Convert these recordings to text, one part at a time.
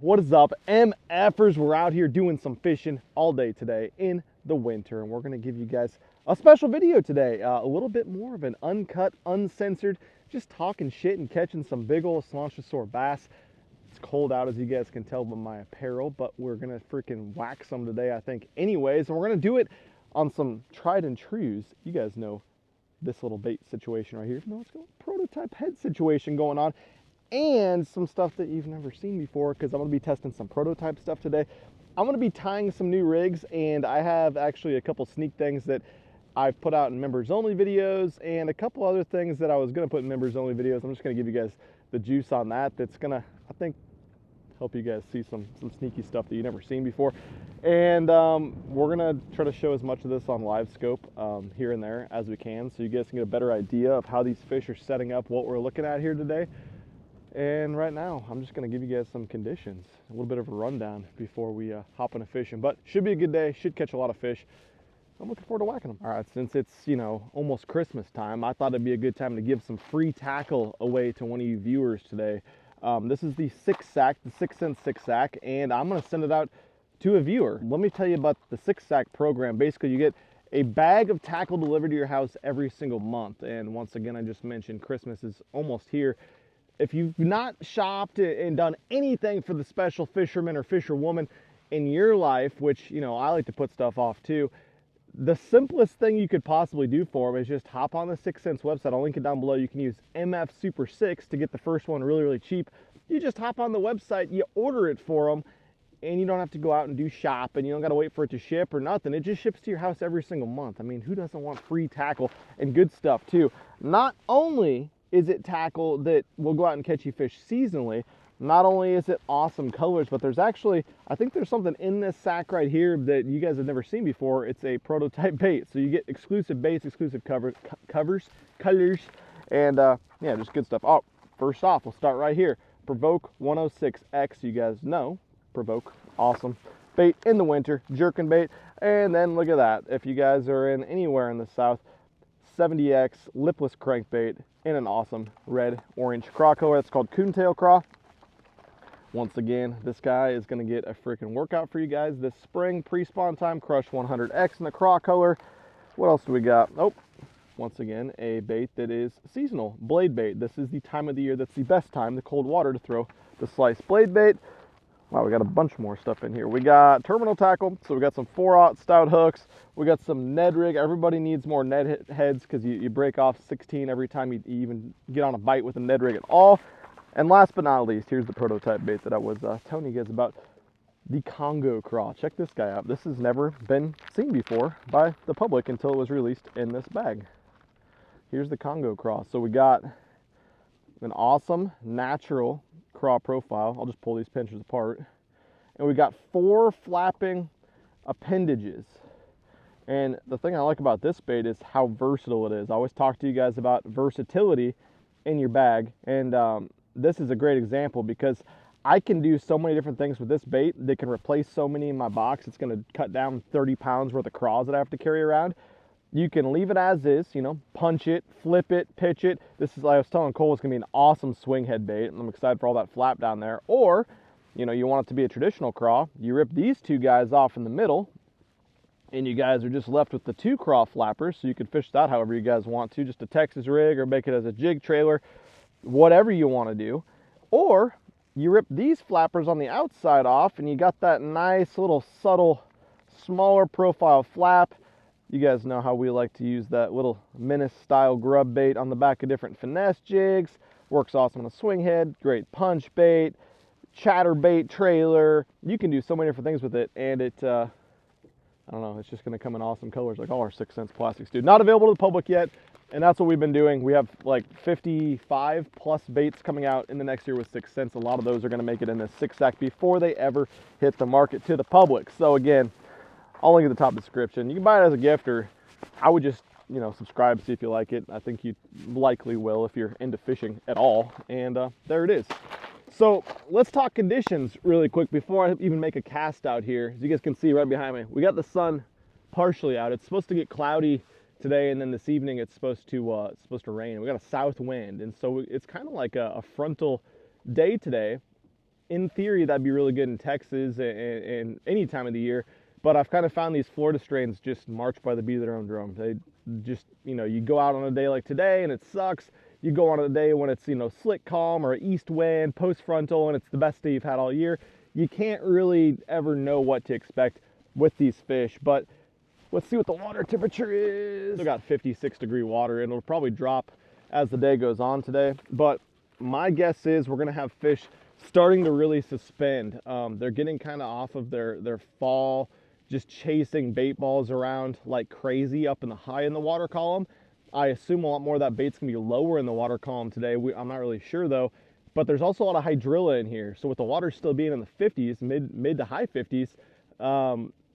What is up, MFers? We're out here doing some fishing all day today in the winter, and we're going to give you guys a special video today. A little bit more of an uncut, uncensored, just talking shit and catching some big old cilantro bass. It's cold out, as you guys can tell by my apparel, but we're going to freaking whack some today, I think, anyways. And we're going to do it on some tried and trues. You guys know this little bait situation right here. No, it's got a prototype head situation going on. And some stuff that you've never seen before, because I'm going to be testing some prototype stuff today. I'm going to be tying some new rigs, and I have actually a couple sneak things that I've put out in members only videos and a couple other things that I was going to put in members only videos. I'm just going to give you guys the juice on that. That's going to, I think, help you guys see some sneaky stuff that you've never seen before. And we're going to try to show as much of this on LiveScope here and there as we can, so you guys can get a better idea of how these fish are setting up, what we're looking at here today. And right now, I'm just going to give you guys some conditions, a little bit of a rundown before we hop into fishing. But should be a good day, should catch a lot of fish. I'm looking forward to whacking them. All right, since it's, you know, almost Christmas time, I thought it'd be a good time to give some free tackle away to one of you viewers today. This is the 6-sack, the 6-cent 6-sack, and I'm going to send it out to a viewer. Let me tell you about the 6-sack program. Basically, you get a bag of tackle delivered to your house every single month. And once again, I just mentioned Christmas is almost here. If you've not shopped and done anything for the special fisherman or fisherwoman in your life, which, you know, I like to put stuff off too, the simplest thing you could possibly do for them is just hop on the 6 Cents website. I'll link it down below. You can use MF Super 6 to get the first one really, really cheap. You just hop on the website, you order it for them, and you don't have to go out and do shop, and you don't got to wait for it to ship or nothing. It just ships to your house every single month. I mean, who doesn't want free tackle and good stuff too? Not only is it tackle that will go out and catch you fish seasonally, not only is it awesome colors, but there's actually, I think there's something in this sack right here that you guys have never seen before. It's a prototype bait. So you get exclusive baits, exclusive colors, and yeah, just good stuff. Oh, first off, we'll start right here. Provoke 106X, you guys know, Provoke, awesome bait in the winter, jerking bait. And then look at that. If you guys are in anywhere in the South, 70X lipless crankbait in an awesome red orange craw color. It's called coontail craw. Once again, this guy is going to get a freaking workout for you guys this spring. Pre-spawn time, Crush 100X in the craw color. What else do we got? Oh, once again, a bait that is seasonal, blade bait. This is the time of the year that's the best time, the cold water, to throw the sliced blade bait. Wow, we got a bunch more stuff in here. We got terminal tackle, so we got some 4/0 stout hooks. We got some Ned rig. Everybody needs more Ned heads because you break off 16 every time you even get on a bite with a Ned rig at all. And last but not least, here's the prototype bait that I was telling you guys about, the Congo craw. Check this guy out. This has never been seen before by the public until it was released in this bag. Here's the Congo craw. So we got an awesome natural craw profile. I'll just pull these pinchers apart. And we got 4 flapping appendages. And the thing I like about this bait is how versatile it is. I always talk to you guys about versatility in your bag, and this is a great example because I can do so many different things with this bait that can replace so many in my box. It's going to cut down 30 pounds worth of craws that I have to carry around. You can leave it as is, you know, punch it, flip it, pitch it. This is, like I was telling Cole, it's going to be an awesome swing head bait, and I'm excited for all that flap down there. Or, you know, you want it to be a traditional craw, you rip these 2 guys off in the middle, and you guys are just left with the 2 craw flappers, so you can fish that however you guys want to, just a Texas rig or make it as a jig trailer, whatever you want to do. Or you rip these flappers on the outside off, and you got that nice little subtle, smaller profile flap. You guys know how we like to use that little menace style grub bait on the back of different finesse jigs. Works awesome on a swing head, great punch bait, chatter bait trailer. You can do so many different things with it, and it, I don't know, it's just going to come in awesome colors like all our 6 Cents plastics do. Not available to the public yet, and that's what we've been doing. We have like 55 plus baits coming out in the next year with 6 Cents. A lot of those are going to make it in this 6-sack before they ever hit the market to the public. So again, I'll link at the top of the description. You can buy it as a gift, or I would just, you know, subscribe, see if you like it. I think you likely will if you're into fishing at all. And there it is. So let's talk conditions really quick before I even make a cast out here. As you guys can see right behind me, we got the sun partially out. It's supposed to get cloudy today, and then this evening it's supposed to rain. We got a south wind, and so it's kind of like a frontal day today. in theory, that'd be really good in Texas and any time of the year. But I've kind of found these Florida strains just march by the beat of their own drum. They just, you know, you go out on a day like today and it sucks. You go on a day when it's, you know, slick calm or east wind, post frontal, and it's the best day you've had all year. You can't really ever know what to expect with these fish. But let's see what the water temperature is. Still got 56-degree water, and it'll probably drop as the day goes on today. But my guess is we're gonna have fish starting to really suspend. They're getting kind of off of their fall, just chasing bait balls around like crazy up in the high in the water column. I assume a lot more of that bait's gonna be lower in the water column today. I'm not really sure though, but there's also a lot of hydrilla in here. So with the water still being in the 50s, mid to high 50s,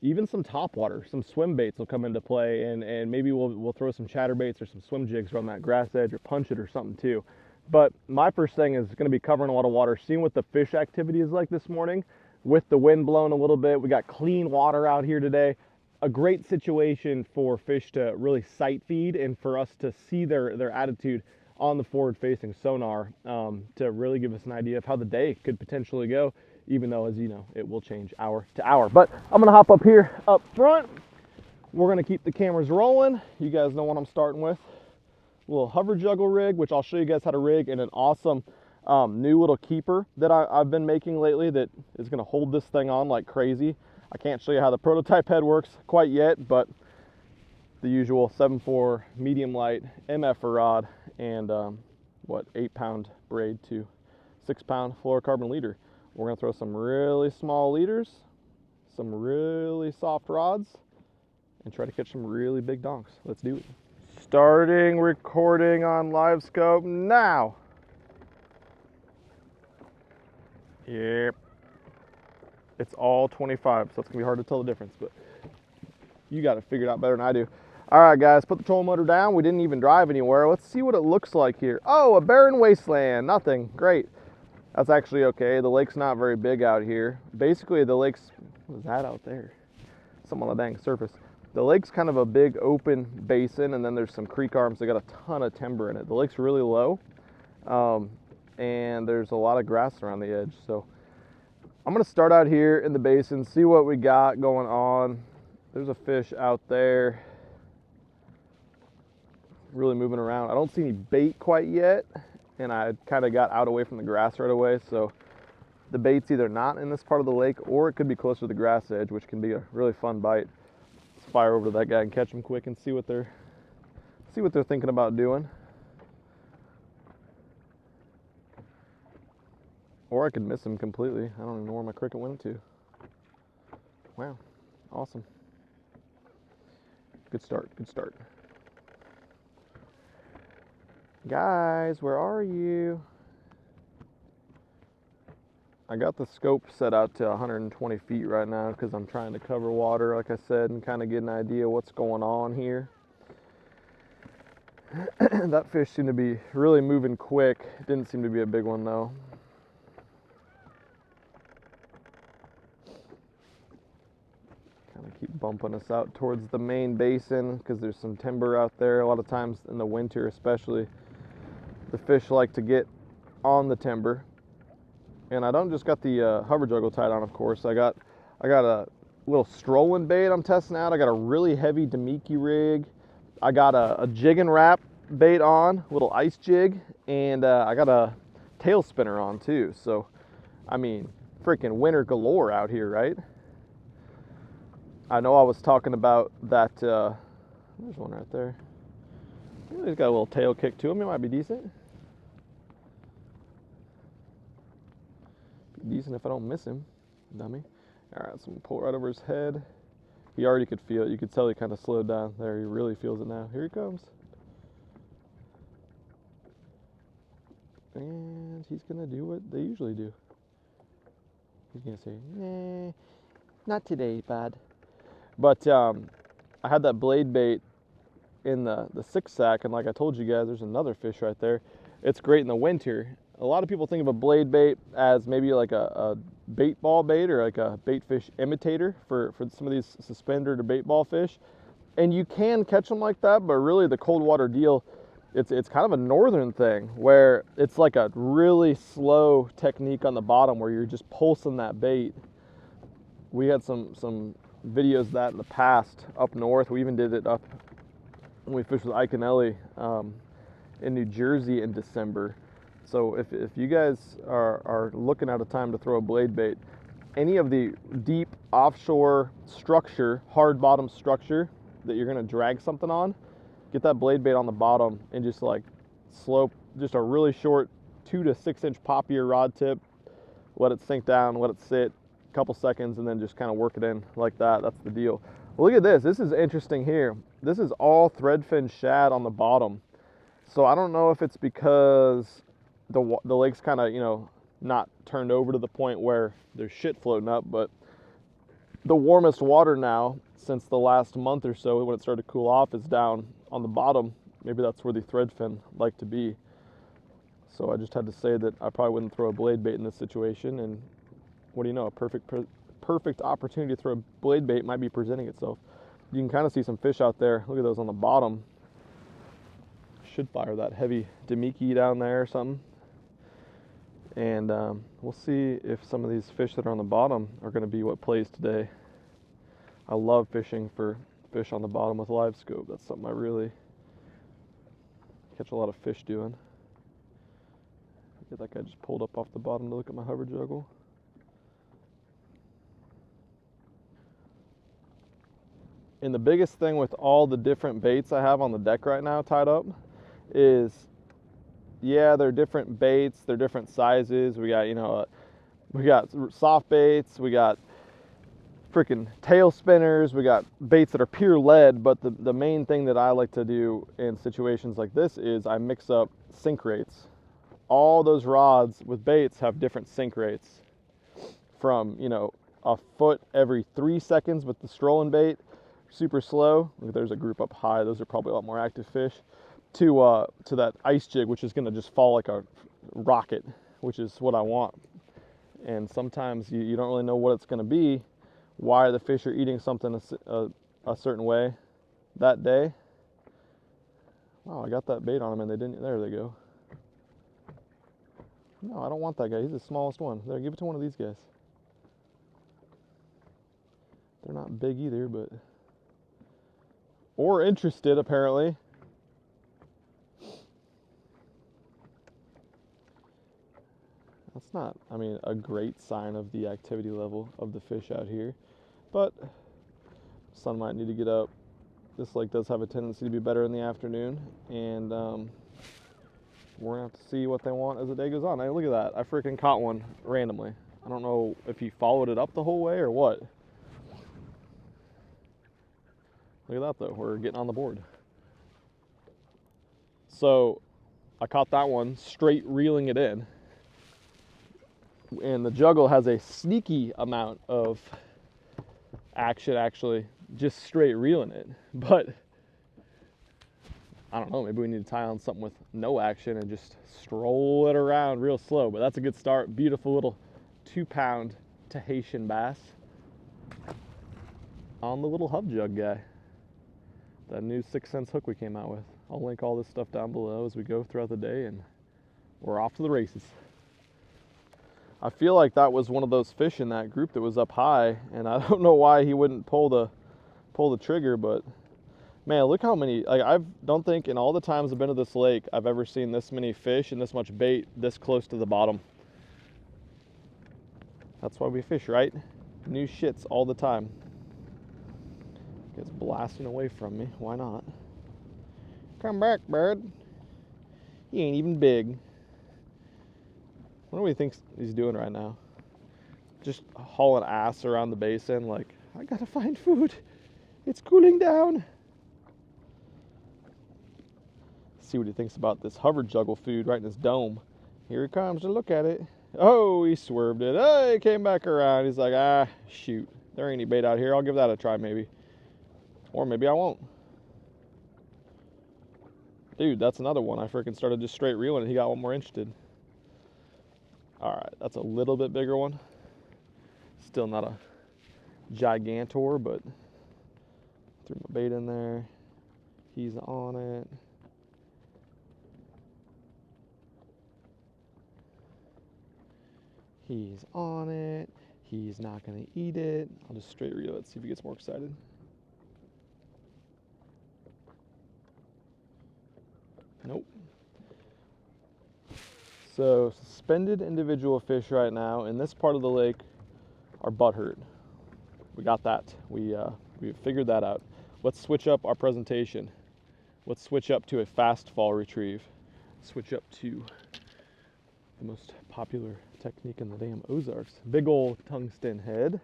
even some top water, some swim baits will come into play, and maybe we'll throw some chatterbaits or some swim jigs around that grass edge or punch it or something too. But my first thing is gonna be covering a lot of water, seeing what the fish activity is like this morning. With the wind blowing a little bit, we got clean water out here today. A great situation for fish to really sight feed and for us to see their attitude on the forward-facing sonar, to really give us an idea of how the day could potentially go, even though, as you know, it will change hour to hour. But I'm gonna hop up here up front. We're gonna keep the cameras rolling. You guys know what I'm starting with. A little hover juggle rig, which I'll show you guys how to rig, and an awesome new little keeper that I've been making lately that is going to hold this thing on like crazy. I can't show you how the prototype head works quite yet, but the usual 7.4 medium light MF rod and 8-pound braid to 6-pound fluorocarbon leader. We're going to throw some really small leaders, some really soft rods, and try to catch some really big donks. Let's do it. Starting recording on LiveScope now. Yep. It's all 25, so it's gonna be hard to tell the difference, but you got it figured out better than I do. All right, guys, put the trolling motor down. We didn't even drive anywhere. Let's see what it looks like here. Oh, a barren wasteland. Nothing. Great. That's actually okay. The lake's not very big out here. Basically, the lake's, what is that out there? Something on the dang surface. The lake's kind of a big open basin, and then there's some creek arms that got a ton of timber in it. The lake's really low. And there's a lot of grass around the edge. So I'm gonna start out here in the basin, see what we got going on. There's a fish out there really moving around. I don't see any bait quite yet, and I kind of got out away from the grass right away, so the bait's either not in this part of the lake or it could be closer to the grass edge, which can be a really fun bite. Let's fire over to that guy and catch him quick and see what they're thinking about doing. Or I could miss him completely. I don't even know where my cricket went to. Wow, awesome. Good start, good start. Guys, where are you? I got the scope set out to 120 feet right now because I'm trying to cover water, like I said, and kind of get an idea what's going on here. That fish seemed to be really moving quick. It didn't seem to be a big one though. Kind of keep bumping us out towards the main basin because there's some timber out there. A lot of times in the winter especially, the fish like to get on the timber. And I don't just got the hover juggle tied on, of course. I got a little strolling bait I'm testing out. I got a really heavy Damiki rig. I got a jig and wrap bait on, little ice jig, and I got a tail spinner on too. So, I mean, freaking winter galore out here, right? I know I was talking about that, there's one right there. He's got a little tail kick to him, it might be decent. Be decent if I don't miss him, dummy. All right, so I'm gonna pull it right over his head. He already could feel it, you could tell he kind of slowed down there, he really feels it now. Here he comes. And he's gonna do what they usually do. He's gonna say, nah, not today, bud. But I had that blade bait in the 6-sack, and like I told you guys, there's another fish right there. It's great in the winter. A lot of people think of a blade bait as maybe like a bait ball bait or like a bait fish imitator for some of these suspender to bait ball fish. And you can catch them like that, but really the cold water deal it's kind of a northern thing where it's like a really slow technique on the bottom where you're just pulsing that bait. We had some videos of that in the past up north. We even did it up when we fished with Ike and Ellie in New Jersey in December. So if you guys are looking at a time to throw a blade bait, any of the deep offshore structure, hard bottom structure that you're gonna drag something on, get that blade bait on the bottom and just like slope, just a really short 2 to 6 inch pop your rod tip, let it sink down, let it sit a couple seconds, and then just kind of work it in like that. That's the deal. Well, look at this. This is interesting here. This is all threadfin shad on the bottom. So I don't know if it's because the lake's kind of, you know, not turned over to the point where there's shit floating up, but the warmest water now since the last month or so when it started to cool off is down on the bottom. Maybe that's where the threadfin like to be. So I just had to say that I probably wouldn't throw a blade bait in this situation, and what do you know, a perfect opportunity to throw a blade bait might be presenting itself. You can kind of see some fish out there. Look at those on the bottom. Should fire that heavy Damiki down there or something. And we'll see if some of these fish that are on the bottom are going to be what plays today. I love fishing for fish on the bottom with LiveScope. That's something I really catch a lot of fish doing. Get that guy just pulled up off the bottom to look at my hover juggle. And the biggest thing with all the different baits I have on the deck right now tied up is, yeah, they're different baits, they're different sizes. We got, you know, we got soft baits, we got freaking tail spinners, we got baits that are pure lead, but the main thing that I like to do in situations like this is I mix up sink rates. All those rods with baits have different sink rates, from, you know, a foot every 3 seconds with the strolling bait, super slow. Look, there's a group up high, those are probably a lot more active fish, to that ice jig, which is going to just fall like a rocket, which is what I want. And sometimes you don't really know what it's going to be, why the fish are eating something a certain way that day. Wow, I got that bait on them and they didn't. There they go. No, I don't want that guy. He's the smallest one. There, give it to one of these guys. They're not big either, but... or interested, apparently. That's not, I mean, a great sign of the activity level of the fish out here. But sun might need to get up. This lake does have a tendency to be better in the afternoon. And we're going to have to see what they want as the day goes on. Hey, look at that. I freaking caught one randomly. I don't know if he followed it up the whole way or what. Look at that, though. We're getting on the board. So I caught that one straight reeling it in. And the juggle has a sneaky amount of action, actually, just straight reeling it. But I don't know, maybe we need to tie on something with no action and just stroll it around real slow. But that's a good start. Beautiful little 2-pound Tahitian bass on the little hub jug guy. That new 6 cents hook we came out with. I'll link all this stuff down below as we go throughout the day, and we're off to the races. I feel like that was one of those fish in that group that was up high, and I don't know why he wouldn't pull the trigger, but man, look how many, like, I don't think in all the times I've been to this lake I've ever seen this many fish and this much bait this close to the bottom. That's why we fish, right? New shits all the time. Gets blasting away from me. Why not? Come back, bird. He ain't even big. What do he thinks he's doing right now? Just hauling ass around the basin like, I gotta find food. It's cooling down. See what he thinks about this hover juggle food right in his dome. Here he comes to look at it. Oh, he swerved it. Oh, he came back around. He's like, ah, shoot. There ain't any bait out here. I'll give that a try maybe. Or maybe I won't. Dude, that's another one. I freaking started just straight reeling and he got one more interested. Alright, that's a little bit bigger one. Still not a gigantor, but threw my bait in there. He's on it. He's on it. He's not going to eat it. I'll just straight reel it, see if he gets more excited. Nope. So suspended individual fish right now in this part of the lake are butthurt. We got that. We figured that out. Let's switch up our presentation. Let's switch up to a fast fall retrieve. Switch up to the most popular technique in the damn Ozarks. Big old tungsten head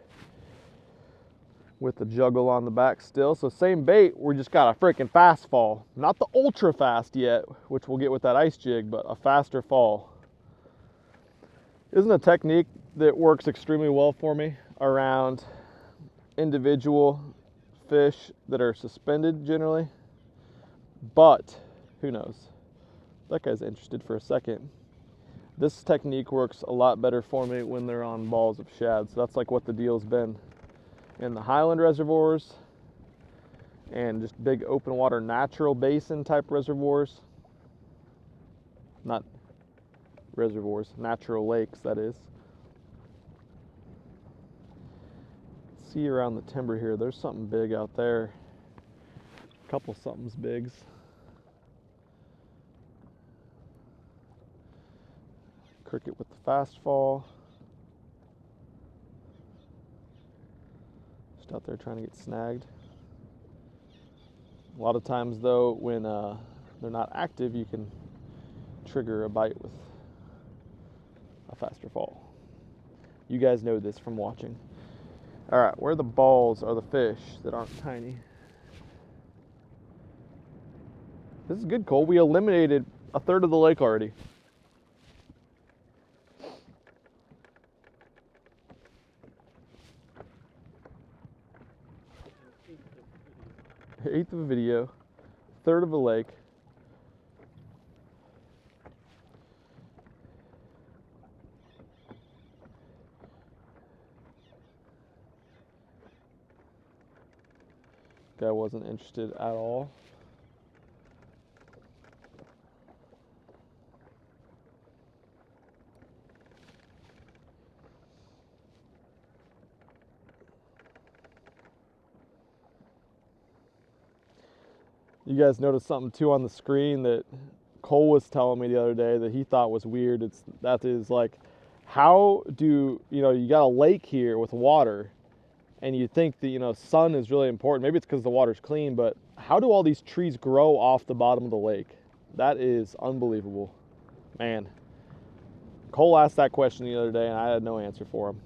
with the juggle on the back still. So same bait, we just got a freaking fast fall. Not the ultra fast yet, which we'll get with that ice jig, but a faster fall. Isn't a technique that works extremely well for me around individual fish that are suspended generally, but who knows? That guy's interested for a second. This technique works a lot better for me when they're on balls of shad. So that's like what the deal's been in the highland reservoirs and just big open water natural basin type reservoirs. Not reservoirs, natural lakes, that is. See around the timber here, there's something big out there. A couple somethings bigs. Cricket with the fast fall. Just out there trying to get snagged. A lot of times though, when they're not active, you can trigger a bite with a faster fall. You guys know this from watching. All right, where the balls are the fish that aren't tiny. This is good, Cole. We eliminated a third of the lake already. Eighth of a video, third of a lake. Guy wasn't interested at all. You guys noticed something too on the screen that Cole was telling me the other day that he thought was weird. That is like, how do, you got a lake here with water and you think that, sun is really important. Maybe it's because the water's clean, but how do all these trees grow off the bottom of the lake? That is unbelievable. Man, Cole asked that question the other day and I had no answer for him.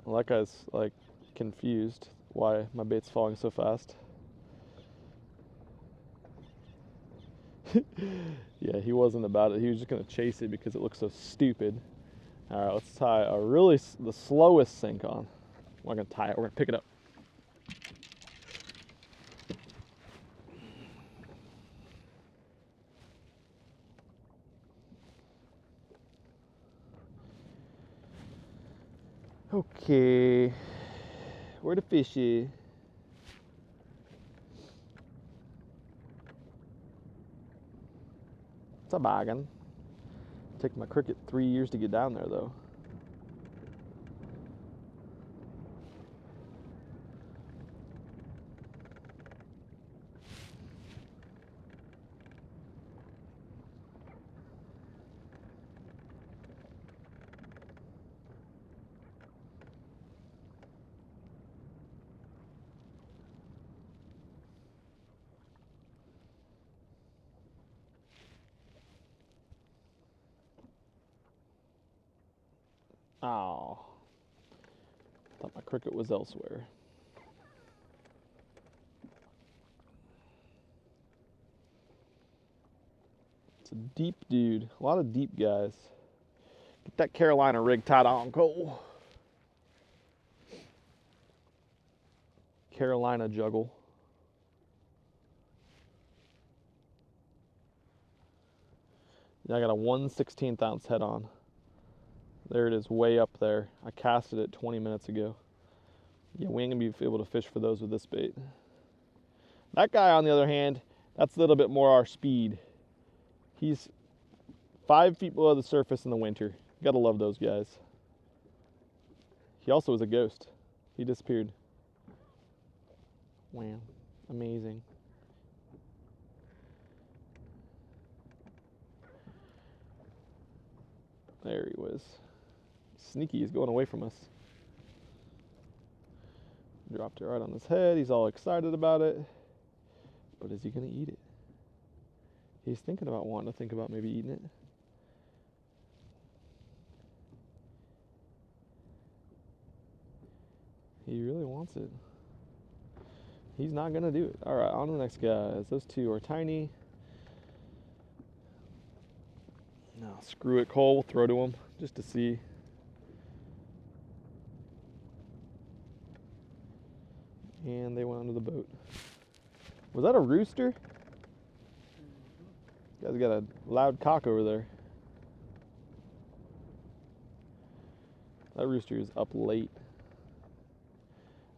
Well, that guy's like confused why my bait's falling so fast. Yeah, he wasn't about it. He was just gonna chase it because it looks so stupid. All right, let's tie the slowest sink on. We're not gonna tie it, we're gonna pick it up. Okay, where the fishy? It's a bargain. Took my cricket 3 years to get down there though. Oh, thought my cricket was elsewhere. It's a deep dude, a lot of deep guys. Get that Carolina rig tied on, Cole. Carolina juggle. I got a 1/16 ounce head on. There it is, way up there. I casted it 20 minutes ago. Yeah, we ain't gonna be able to fish for those with this bait. That guy, on the other hand, that's a little bit more our speed. He's 5 feet below the surface in the winter. Gotta love those guys. He also was a ghost. He disappeared. Wow, amazing. There he was. Sneaky, he's going away from us. Dropped it right on his head. He's all excited about it. But is he gonna eat it? He's thinking about wanting to think about maybe eating it. He really wants it. He's not gonna do it. All right, on to the next guys. Those two are tiny. No, screw it, Cole. We'll throw to him just to see. And they went under the boat. Was that a rooster? Guy's got a loud cock over there. That rooster is up late.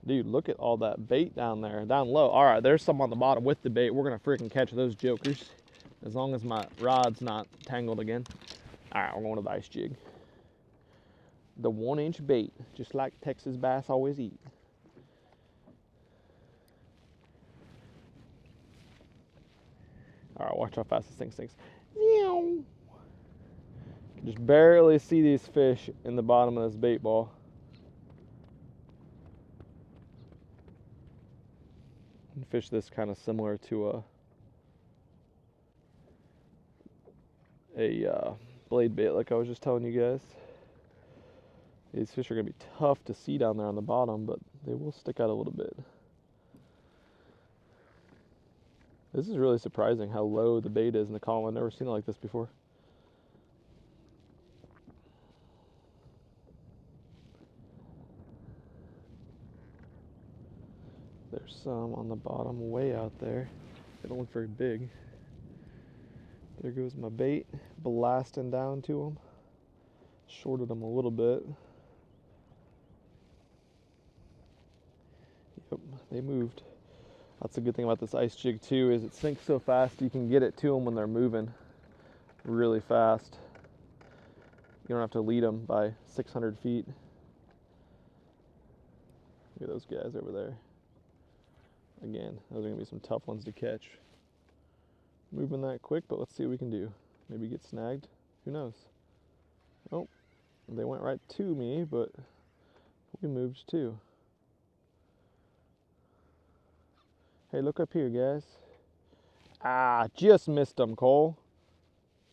Dude, look at all that bait down there, down low. All right, there's some on the bottom with the bait. We're gonna freaking catch those jokers, as long as my rod's not tangled again. All right, we're going to the ice jig. The 1-inch bait, just like Texas bass always eat. All right, watch how fast this thing sinks. You can just barely see these fish in the bottom of this bait ball. And fish this kind of similar to a blade bait, like I was just telling you guys. These fish are going to be tough to see down there on the bottom, but they will stick out a little bit. This is really surprising how low the bait is in the column. I've never seen it like this before. There's some on the bottom way out there. They don't look very big. There goes my bait, blasting down to them. Shorted them a little bit. Yep, they moved. That's a good thing about this ice jig too, is it sinks so fast you can get it to them when they're moving really fast. You don't have to lead them by 600 feet. Look at those guys over there. Again, those are gonna be some tough ones to catch. Moving that quick, but let's see what we can do. Maybe get snagged, who knows? Oh, they went right to me, but we moved too. Hey, look up here, guys. Ah, just missed them, Cole.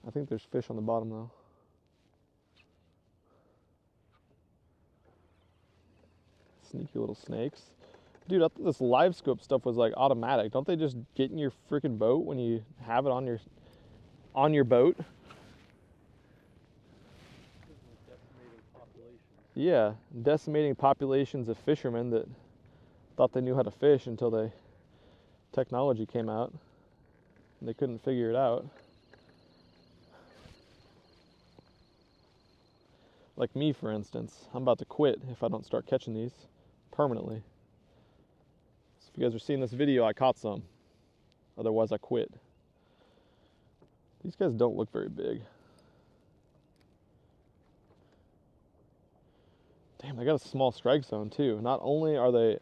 I think there's fish on the bottom, though. Sneaky little snakes. Dude, I thought this LiveScope stuff was like automatic. Don't they just get in your freaking boat when you have it on your boat? Yeah, decimating populations of fishermen that thought they knew how to fish until technology came out and they couldn't figure it out. Like me, for instance. I'm about to quit if I don't start catching these permanently. So if you guys are seeing this video, I caught some. Otherwise, I quit. These guys don't look very big. Damn, they got a small strike zone too. Not only are they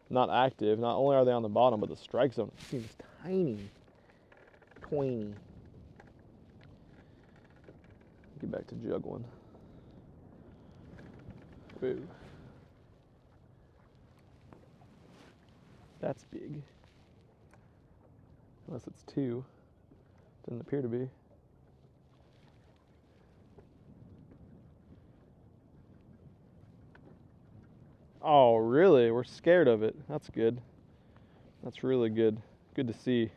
not active, not only are they on the bottom, but the strike zone seems tiny. Tiny. Get back to juggling. Ooh. That's big. Unless it's 2. Doesn't appear to be. Oh, really? We're scared of it. That's good. That's really good. Good to see.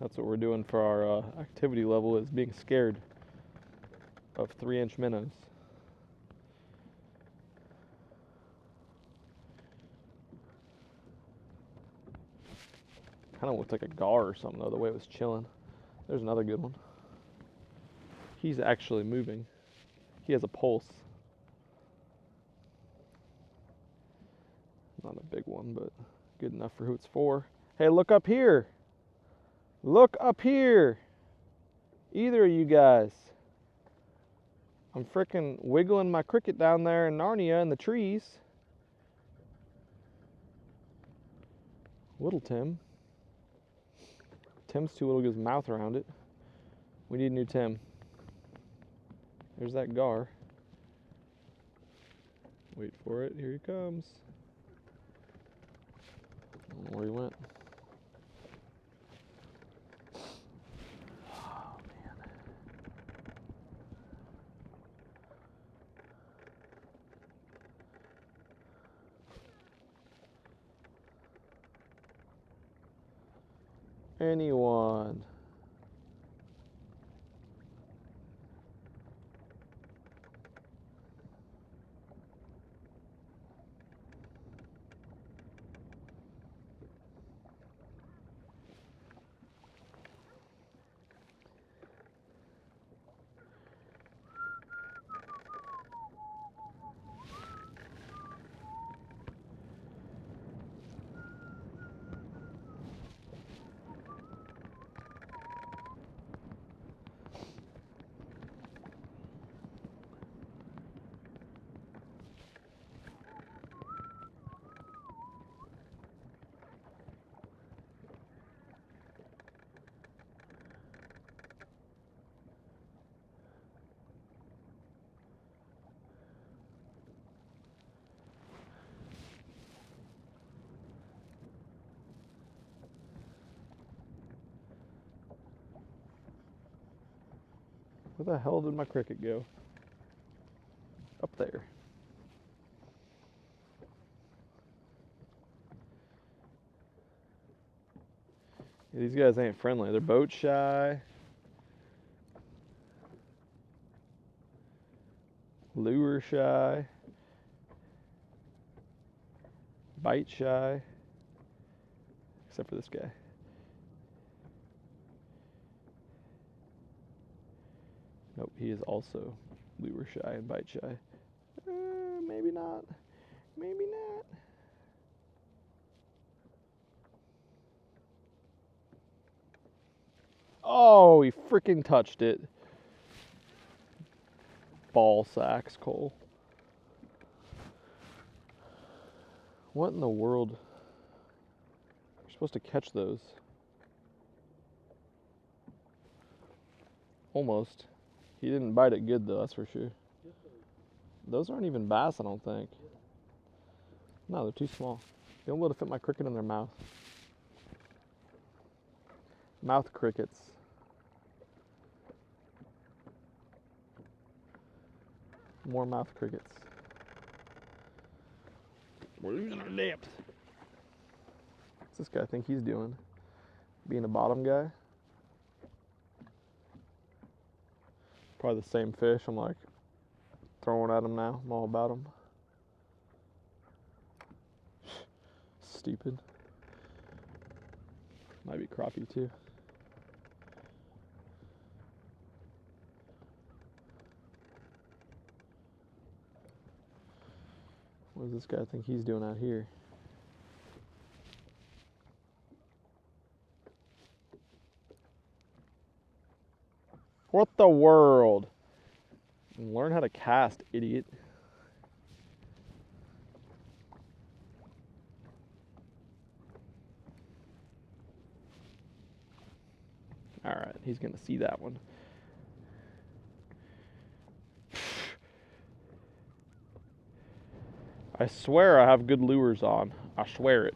That's what we're doing for our activity level, is being scared of 3-inch minnows. Kind of looked like a gar or something, though, the way it was chilling. There's another good one. He's actually moving. He has a pulse. Not a big one, but good enough for who it's for. Hey, look up here. Look up here. Either of you guys. I'm frickin' wiggling my cricket down there in Narnia in the trees. Little Tim. Tim's too little to get his mouth around it. We need a new Tim. There's that gar. Wait for it. Here he comes. I don't know where he went. Oh, man. Anyone? Where the hell did my cricket go? Up there. Yeah, these guys ain't friendly. They're boat shy. Lure shy. Bite shy. Except for this guy. Nope, he is also lure shy and bite shy. Maybe not. Maybe not. Oh, he freaking touched it. Ball sacks, Cole. What in the world? You're supposed to catch those. Almost. He didn't bite it good though, that's for sure. Those aren't even bass, I don't think. No, they're too small. They won't be able to fit my cricket in their mouth. Mouth crickets. More mouth crickets. We're losing our depth. What's this guy think he's doing? Being a bottom guy? Probably the same fish. I'm like throwing at him now. I'm all about him. Stupid. Might be crappie too. What does this guy think he's doing out here? What the world? Learn how to cast, idiot. Alright, he's gonna see that one. I swear I have good lures on. I swear it.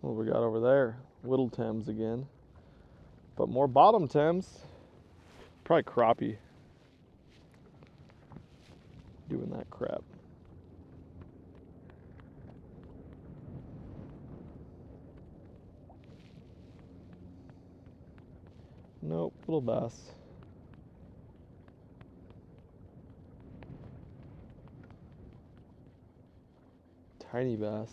What we got over there? Little Tims again. But more bottom Tims. Probably crappie. Doing that crap. Nope, little bass. Tiny bass.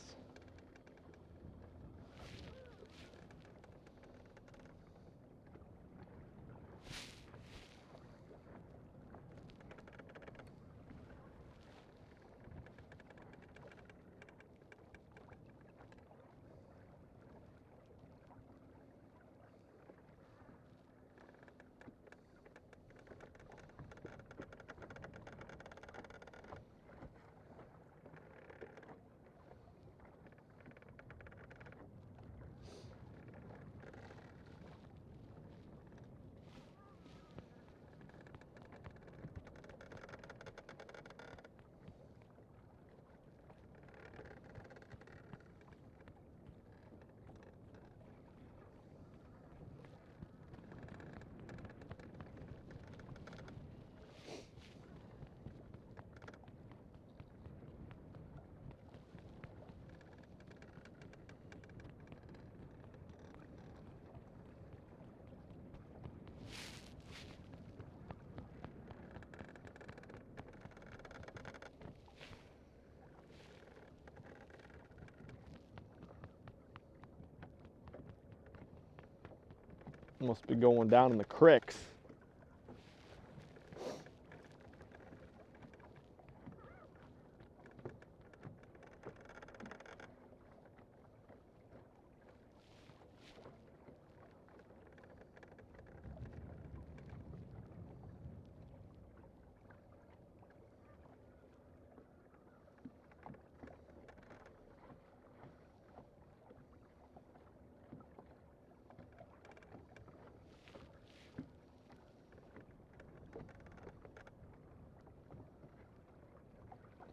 Must be going down in the creeks.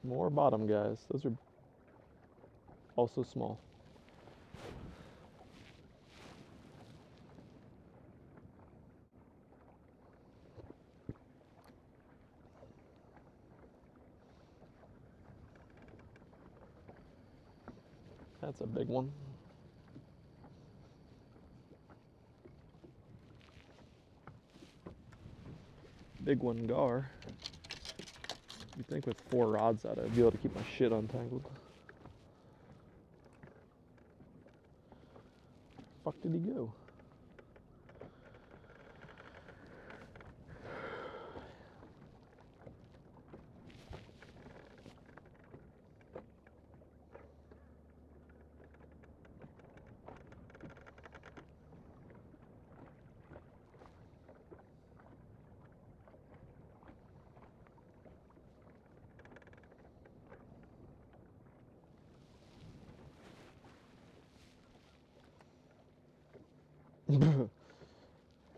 More bottom, guys. Those are also small. That's a big one. Big one, gar. You'd think with 4 rods out, I'd be able to keep my shit untangled. Fuck did he go?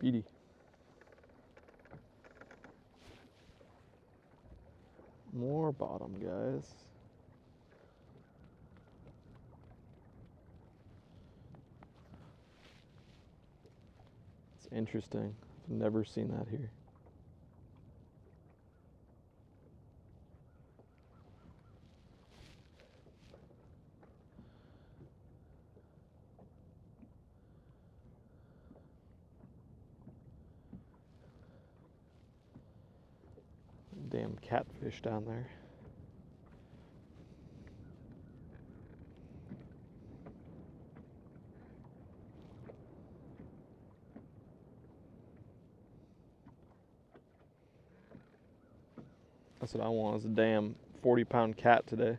Beady. More bottom, guys. It's interesting. I've never seen that here. Damn catfish down there. That's what I want, is a damn 40-pound cat today.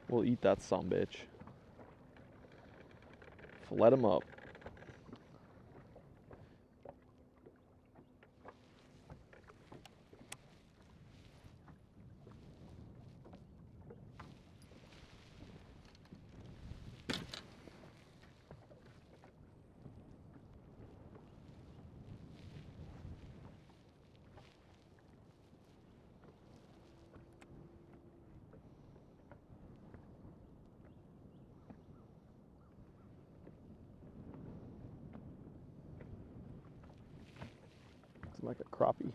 We'll eat that sumbitch. Let him up. It's like a crappie.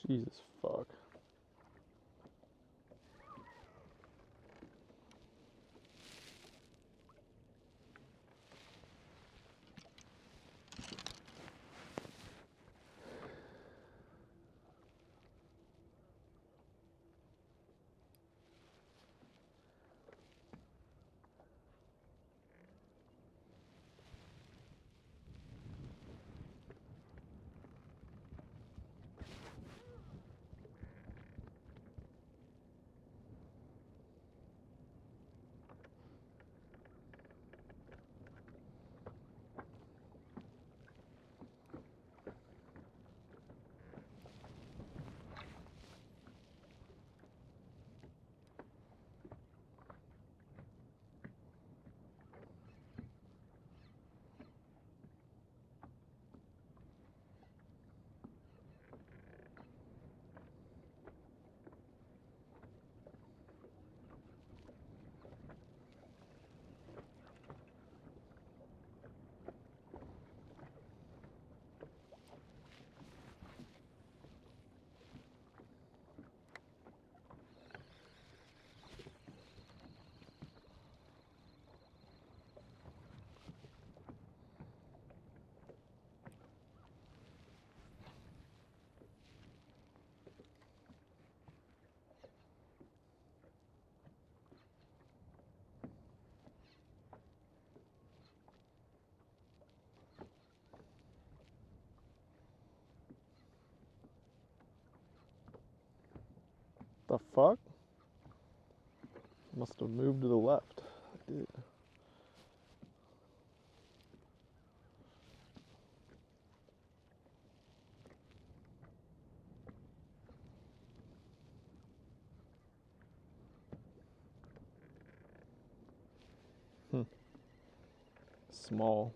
Jesus fuck. The fuck? Must have moved to the left. I did. Small.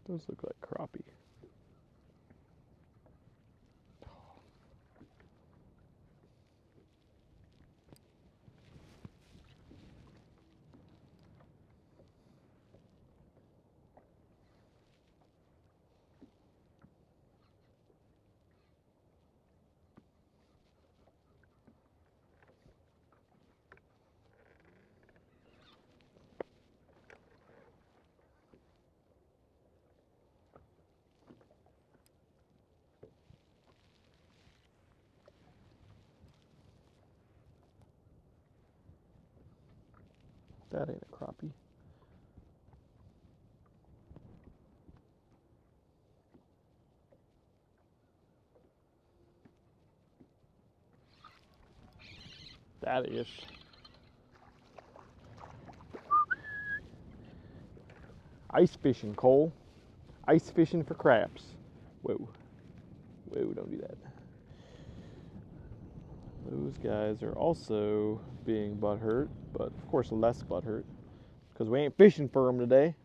Those look like crappie. That ain't a crappie. That is. Ice fishing, Cole. Ice fishing for craps. Whoa. Whoa, don't do that. Those guys are also being butthurt, but of course less butthurt, because we ain't fishing for them today.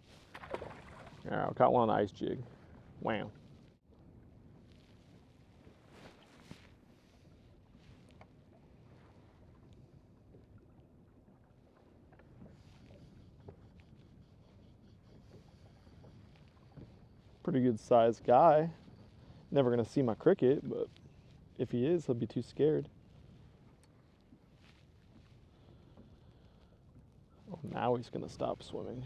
Alright, I caught one on the ice jig. Wow. Pretty good sized guy. Never gonna see my cricket, but if he is, he'll be too scared. Oh, now he's gonna stop swimming.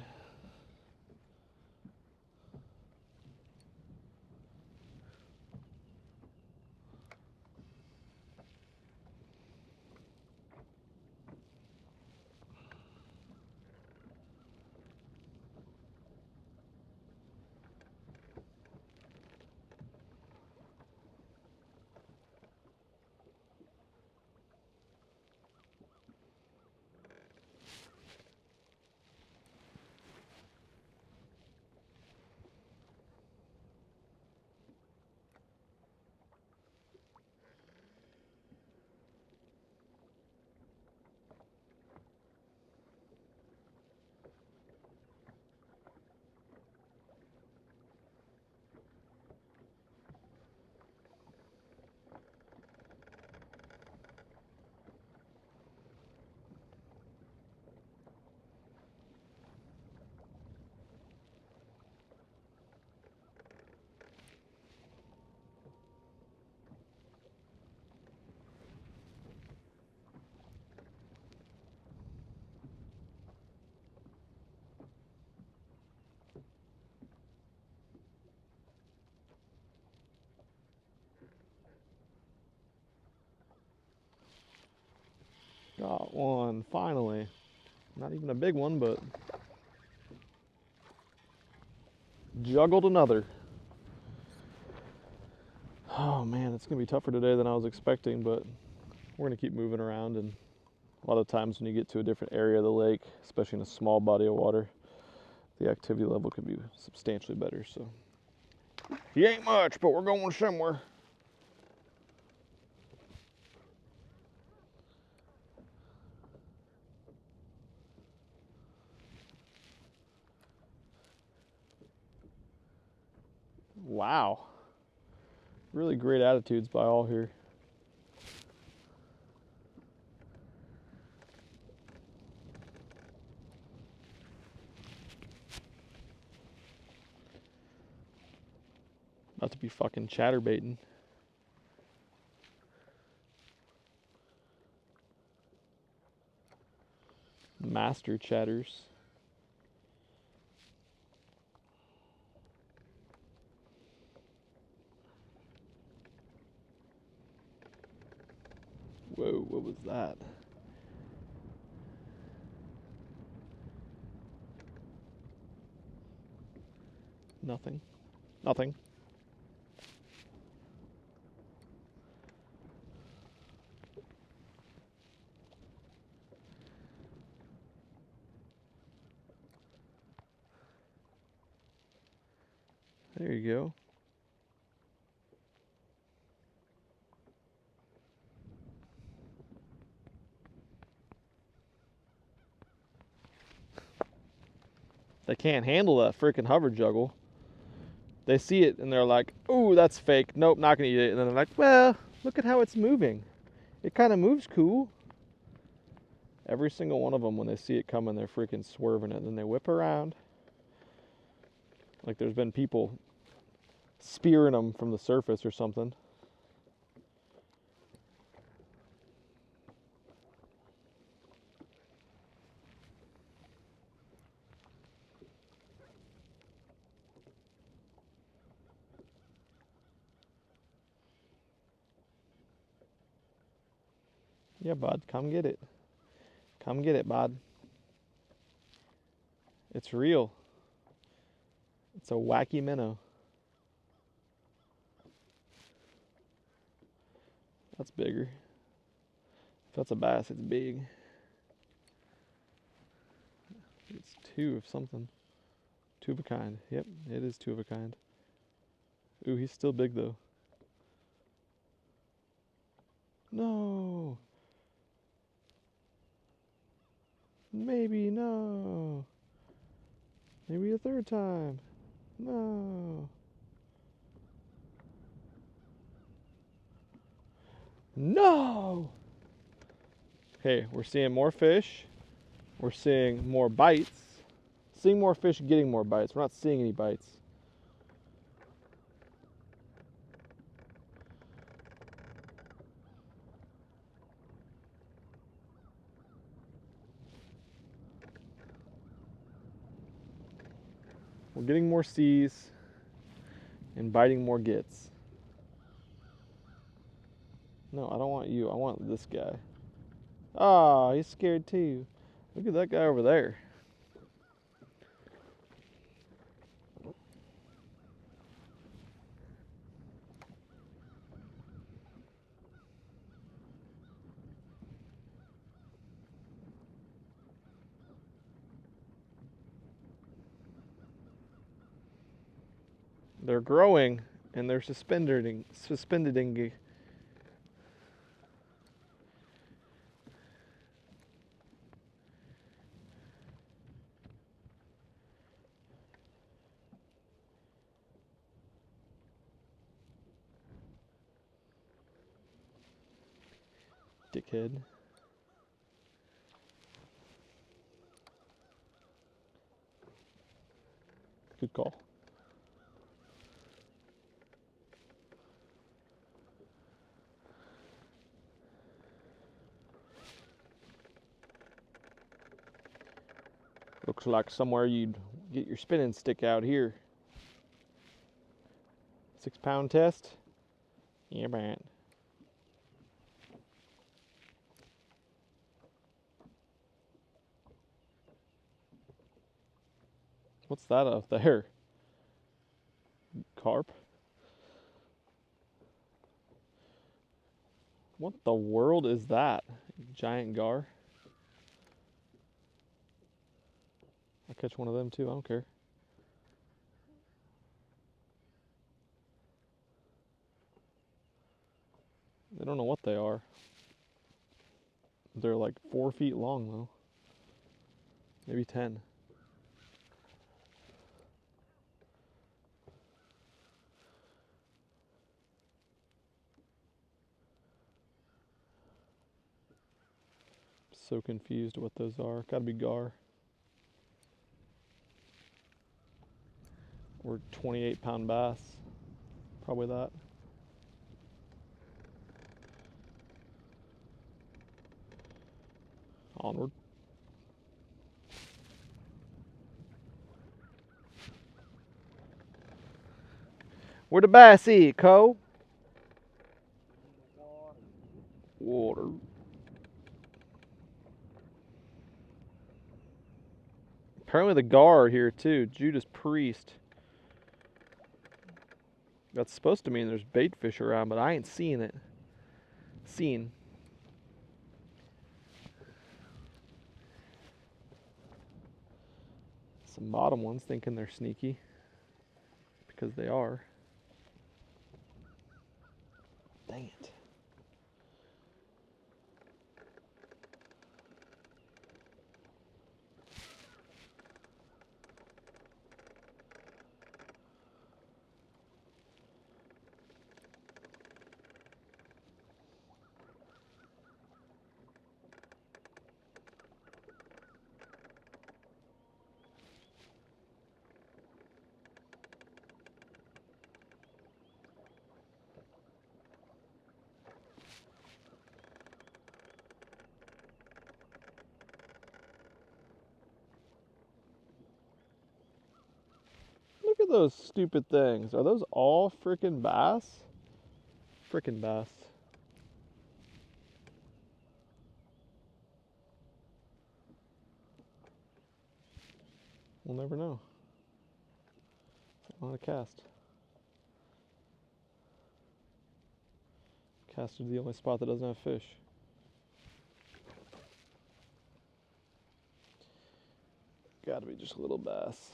Got one, finally. Not even a big one, but juggled another. Oh man, it's gonna be tougher today than I was expecting, but we're gonna keep moving around, and a lot of times when you get to a different area of the lake, especially in a small body of water, the activity level can be substantially better. So he ain't much, but we're going somewhere. Wow. Really great attitudes by all here. About to be fucking chatterbaiting. Master chatters. Whoa, what was that? Nothing. Nothing. There you go. They can't handle that freaking hover juggle. They see it and they're like, "Ooh, that's fake. Nope, not gonna eat it." And then they're like, "Well, look at how it's moving. It kind of moves cool." Every single one of them, when they see it coming, they're freaking swerving it. Then they whip around. Like there's been people spearing them from the surface or something. Yeah, bud, come get it. Come get it, bud. It's real. It's a wacky minnow. That's bigger. If that's a bass, it's big. It's two of something. Two of a kind. Yep, it is two of a kind. Ooh, he's still big though. No. Maybe, no. Maybe a third time. No. No! Okay, we're seeing more fish. We're seeing more bites. Seeing more fish, getting more bites. We're not seeing any bites. We're getting more sees and biting more gets. No, I don't want you. I want this guy. Ah, he's scared too. Look at that guy over there. They're growing and they're suspending. Dickhead. Good call. Looks like somewhere you'd get your spinning stick out here. 6 pound test? Yeah, man. What's that up there? Carp? What the world is that? Giant gar? I'll catch one of them too, I don't care. I don't know what they are. They're like 4 feet long though. Maybe 10. So confused what those are. Gotta be gar. Or 28-pound bass. Probably that. Onward. Where the bass eat, Cole? Water. Apparently the gar are here too. Judas Priest. That's supposed to mean there's bait fish around, but I ain't seeing it. Some bottom ones thinking they're sneaky. Because they are. Dang it. Look at those stupid things. Are those all freaking bass? Freaking bass. We'll never know. On a cast. Cast is the only spot that doesn't have fish. Gotta be just a little bass.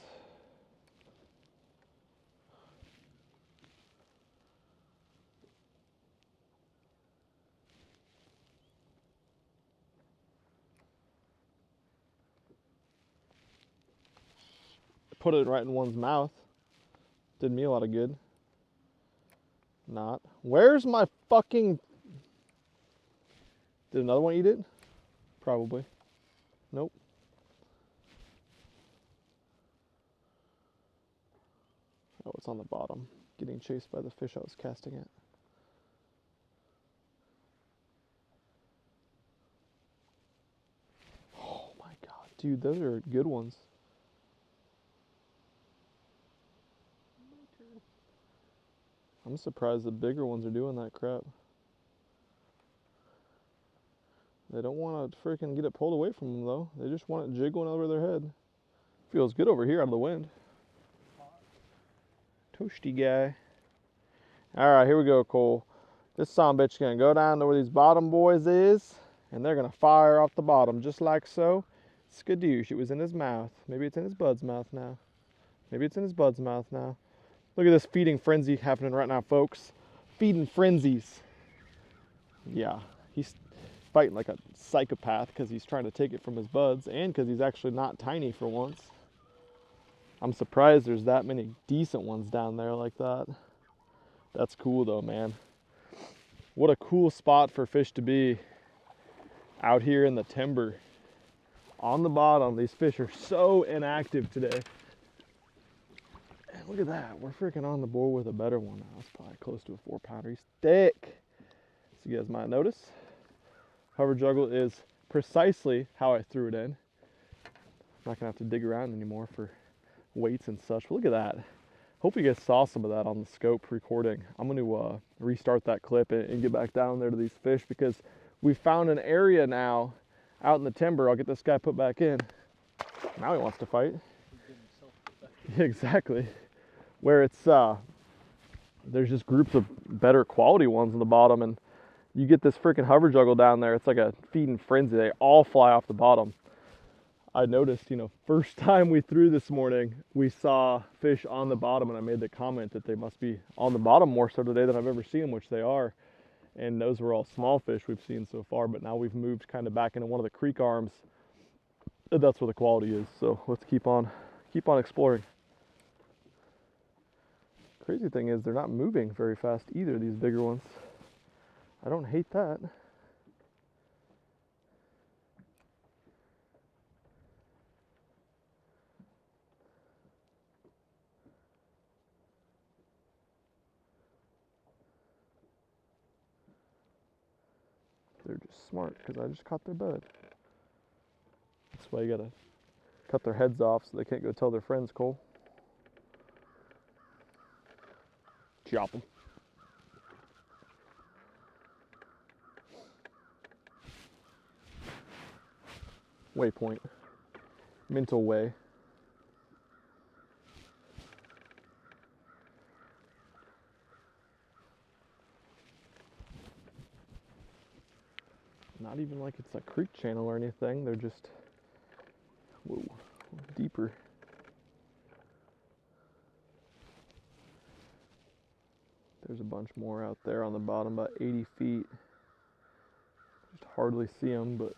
Put it right in one's mouth. Did me a lot of good. Not. Where's my fucking... Did another one eat it? Probably. Nope. Oh, it's on the bottom. Getting chased by the fish I was casting at. Oh my god. Dude, those are good ones. I'm surprised the bigger ones are doing that crap. They don't want to freaking get it pulled away from them though. They just want it jiggling over their head. Feels good over here out of the wind. Toasty guy. Alright, here we go, Cole. This sonbitch is going to go down to where these bottom boys is, and they're going to fire off the bottom just like so. Skadoosh, it was in his mouth. Maybe it's in his bud's mouth now. Maybe it's in his bud's mouth now. Look at this feeding frenzy happening right now, folks. Feeding frenzies. Yeah, he's fighting like a psychopath because he's trying to take it from his buds and because he's actually not tiny for once. I'm surprised there's that many decent ones down there like that. That's cool though, man. What a cool spot for fish to be out here in the timber. On the bottom, these fish are so inactive today. And look at that, we're freaking on the board with a better one now. It's probably close to a 4-pounder. He's thick. So you guys might notice. Hover juggle is precisely how I threw it in. I'm not gonna have to dig around anymore for weights and such. But look at that. Hope you guys saw some of that on the scope recording. I'm gonna restart that clip and get back down there to these fish because we found an area now out in the timber. I'll get this guy put back in. Now he wants to fight. Exactly. Where it's there's just groups of better quality ones on the bottom, and you get this freaking hover juggle down there. It's like a feeding frenzy. They all fly off the bottom. I noticed, you know, first time we threw this morning, we saw fish on the bottom, and I made the comment that they must be on the bottom more so today than I've ever seen them, which they are. And those were all small fish we've seen so far, but now we've moved kind of back into one of the creek arms. That's where the quality is. So let's keep on exploring. Crazy thing is they're not moving very fast either, these bigger ones. I don't hate that. They're just smart because I just caught their bud. That's why you gotta cut their heads off so they can't go tell their friends, Cole. Chop them. Waypoint. Mental way. Not even like it's a creek channel or anything. They're just, whoa, deeper. There's a bunch more out there on the bottom, about 80 feet. Just hardly see them, but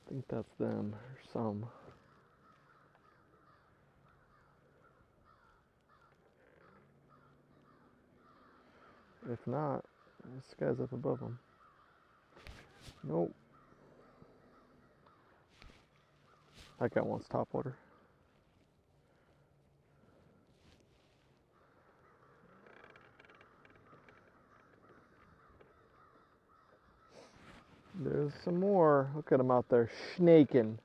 I think that's them or some. If not, this guy's up above them. Nope. That guy wants topwater. There's some more. Look at them out there snaking.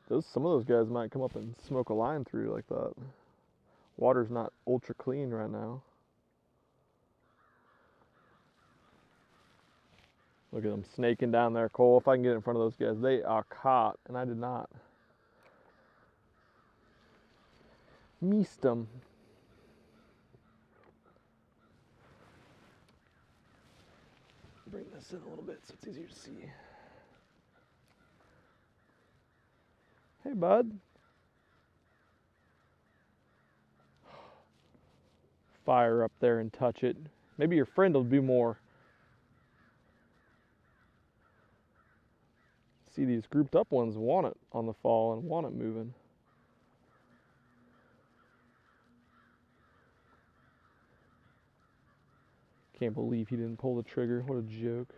Some of those guys might come up and smoke a line through like that. Water's not ultra clean right now. Look at them snaking down there, Cole. If I can get in front of those guys, they are caught, and I did not. Missed them. Bring this in a little bit so it's easier to see. Hey, bud. Fire up there and touch it. Maybe your friend will do more. See, these grouped up ones want it on the fall and want it moving. Can't believe he didn't pull the trigger. What a joke.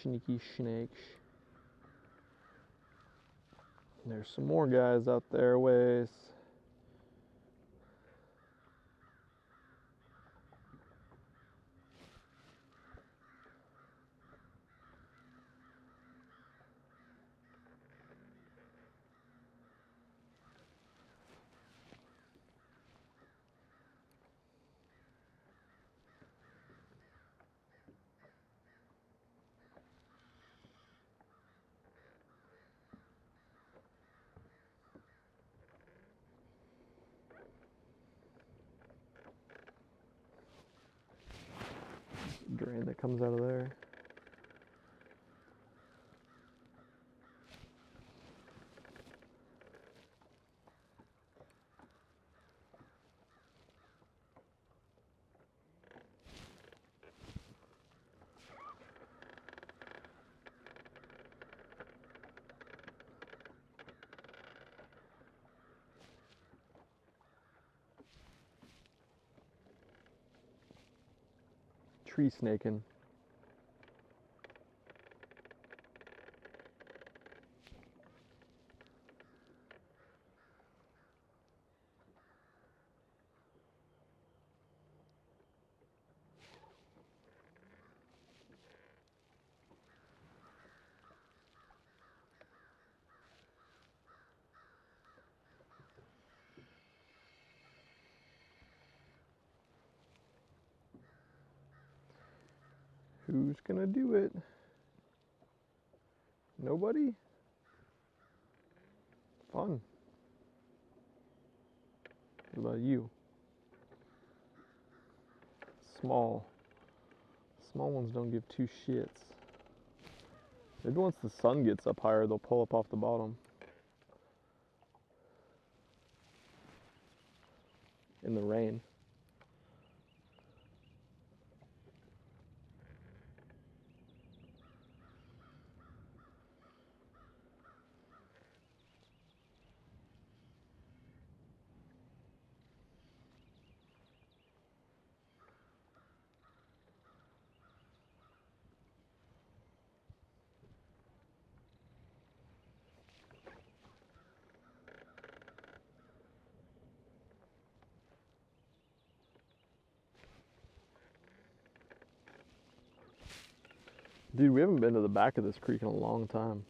Sneaky snakes. There's some more guys out there ways. Drain that comes out of there. Tree snaking. Who's gonna do it? Nobody? Fun. What about you? Small. Small ones don't give two shits. Maybe once the sun gets up higher, they'll pull up off the bottom. In the rain. Dude, we haven't been to the back of this creek in a long time.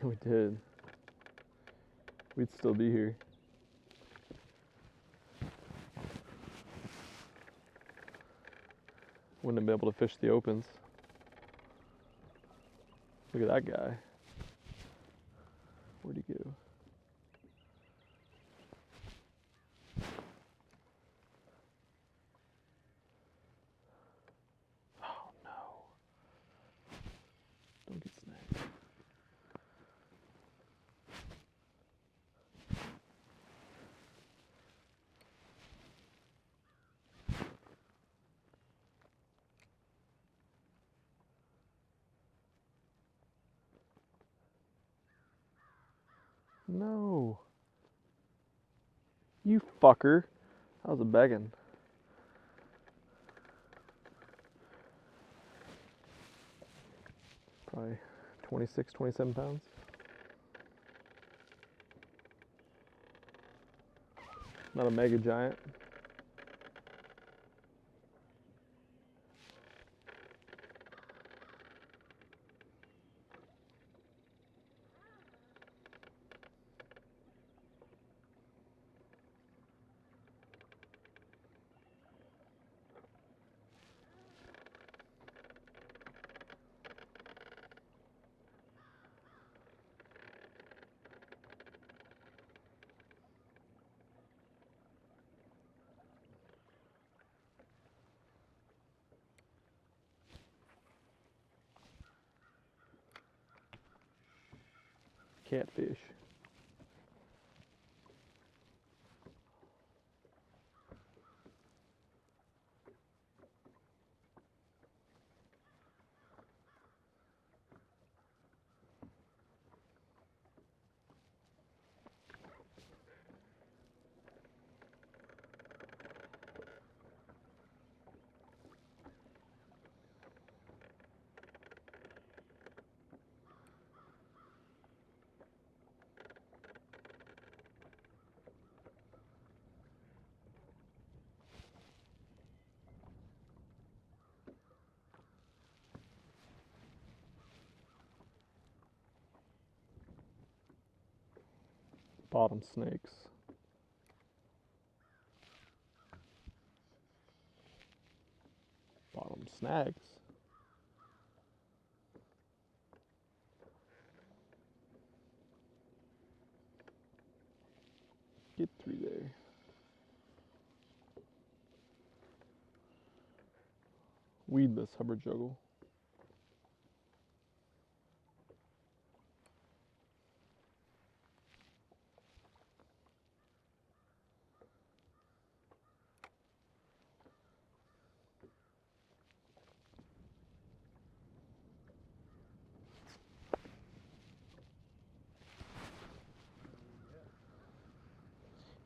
We did. We'd still be here. Wouldn't have been able to fish the opens. Look at that guy. Where'd he go? Oh no. Don't get snagged. No. You fucker. That was a begging. Probably 26, 27 pounds. Not a mega giant. Catfish. Bottom snakes. Bottom snags. Get through there. Weedless Hubbard juggle.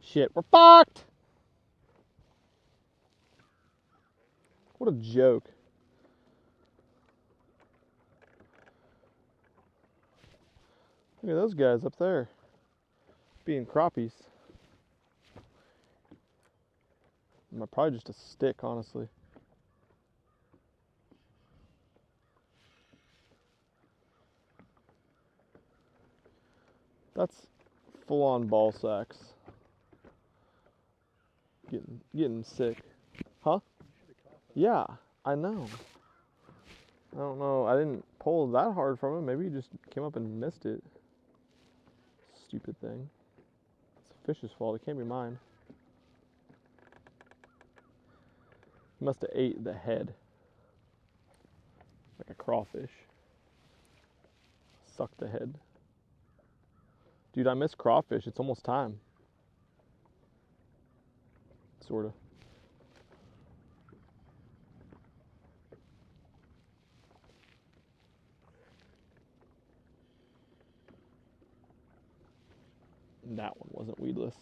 Shit, we're fucked! What a joke. Look at those guys up there. Being crappies. Probably just a stick, honestly. That's full-on ball sacks. Getting sick. Huh? Yeah, I know. I don't know. I didn't pull that hard from him. Maybe he just came up and missed it. Stupid thing. It's the fish's fault. It can't be mine. He must have ate the head. Like a crawfish. Sucked the head. Dude, I miss crawfish. It's almost time. Sorta. That one wasn't weedless.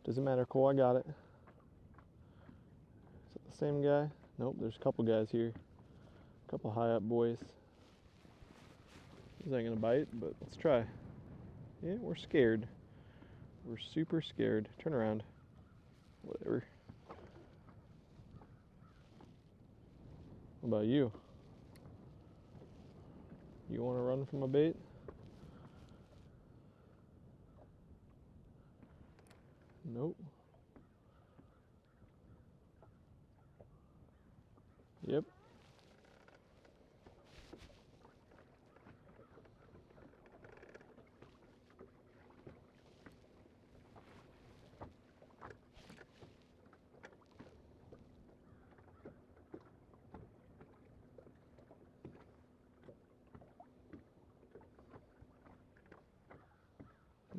Doesn't matter, Cole, I got it. Is it the same guy? Nope, there's a couple guys here. A couple high up boys. This ain't gonna bite, but let's try. Yeah, we're scared. We're super scared. Turn around. Whatever. What about you? You want to run from a bait? Nope. Yep.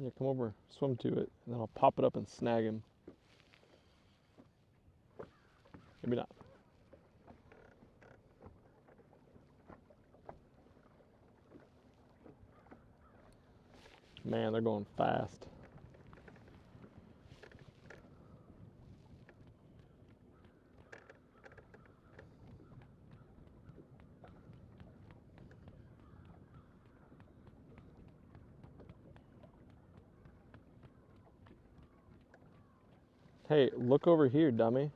Yeah, come over, swim to it, and then I'll pop it up and snag him. Maybe not. Man, they're going fast. Hey, look over here, dummy.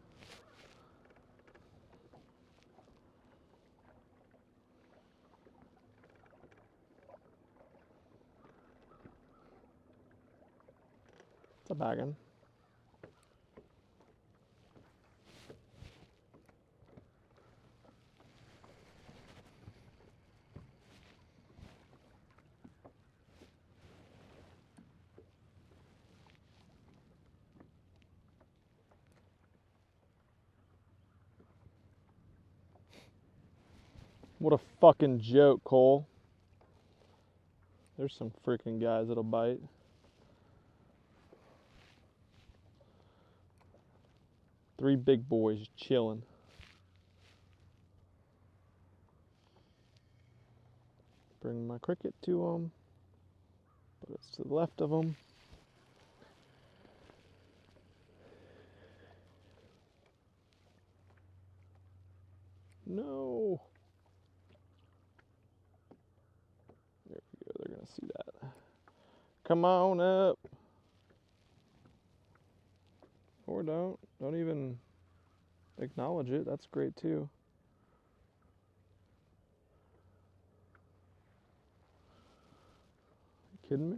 It's a baggin'. What a fucking joke, Cole. There's some freaking guys that'll bite. Three big boys chilling. Bring my cricket to them. But it's to the left of them. No. There we go. They're gonna see that. Come on up. Or don't. Don't even acknowledge it. That's great too. You kidding me?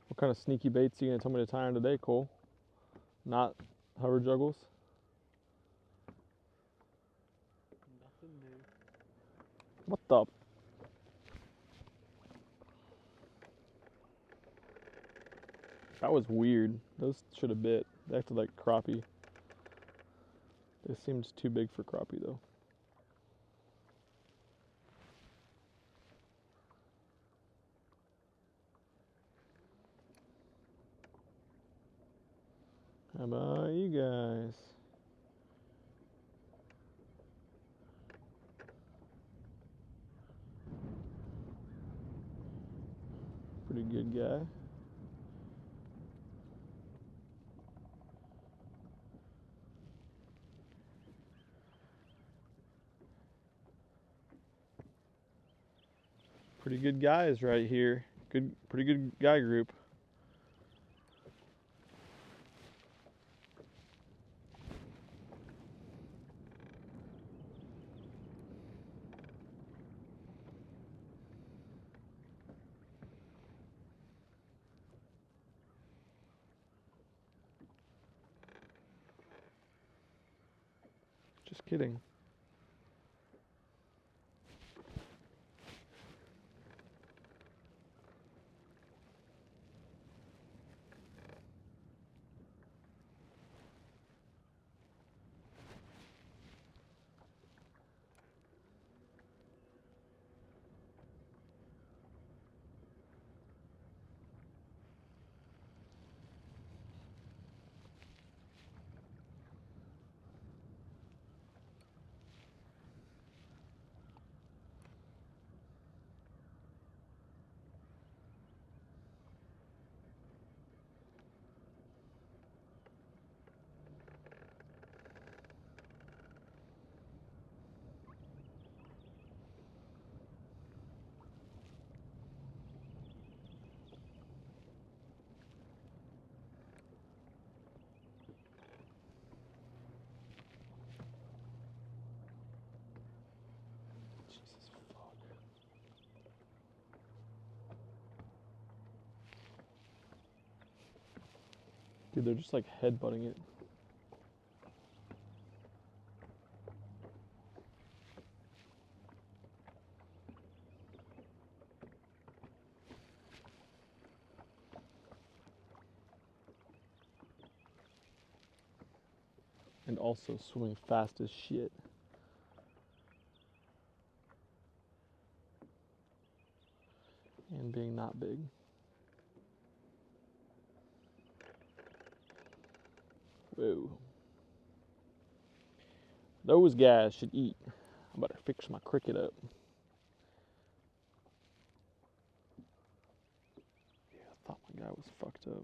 What kind of sneaky baits are you gonna tell me to tie on today, Cole? Not hover juggles? Nothing new. What the? That was weird. Those should have bit. They acted like crappie. They seemed too big for crappie though. How about you guys? Pretty good guy. Pretty good guys right here. Pretty good guy group. kidding. Jesus fuck. Dude, they're just like headbutting it. And also swimming fast as shit. And being not big. Whoa. Those guys should eat. I better fix my cricket up. Yeah, I thought my guy was fucked up.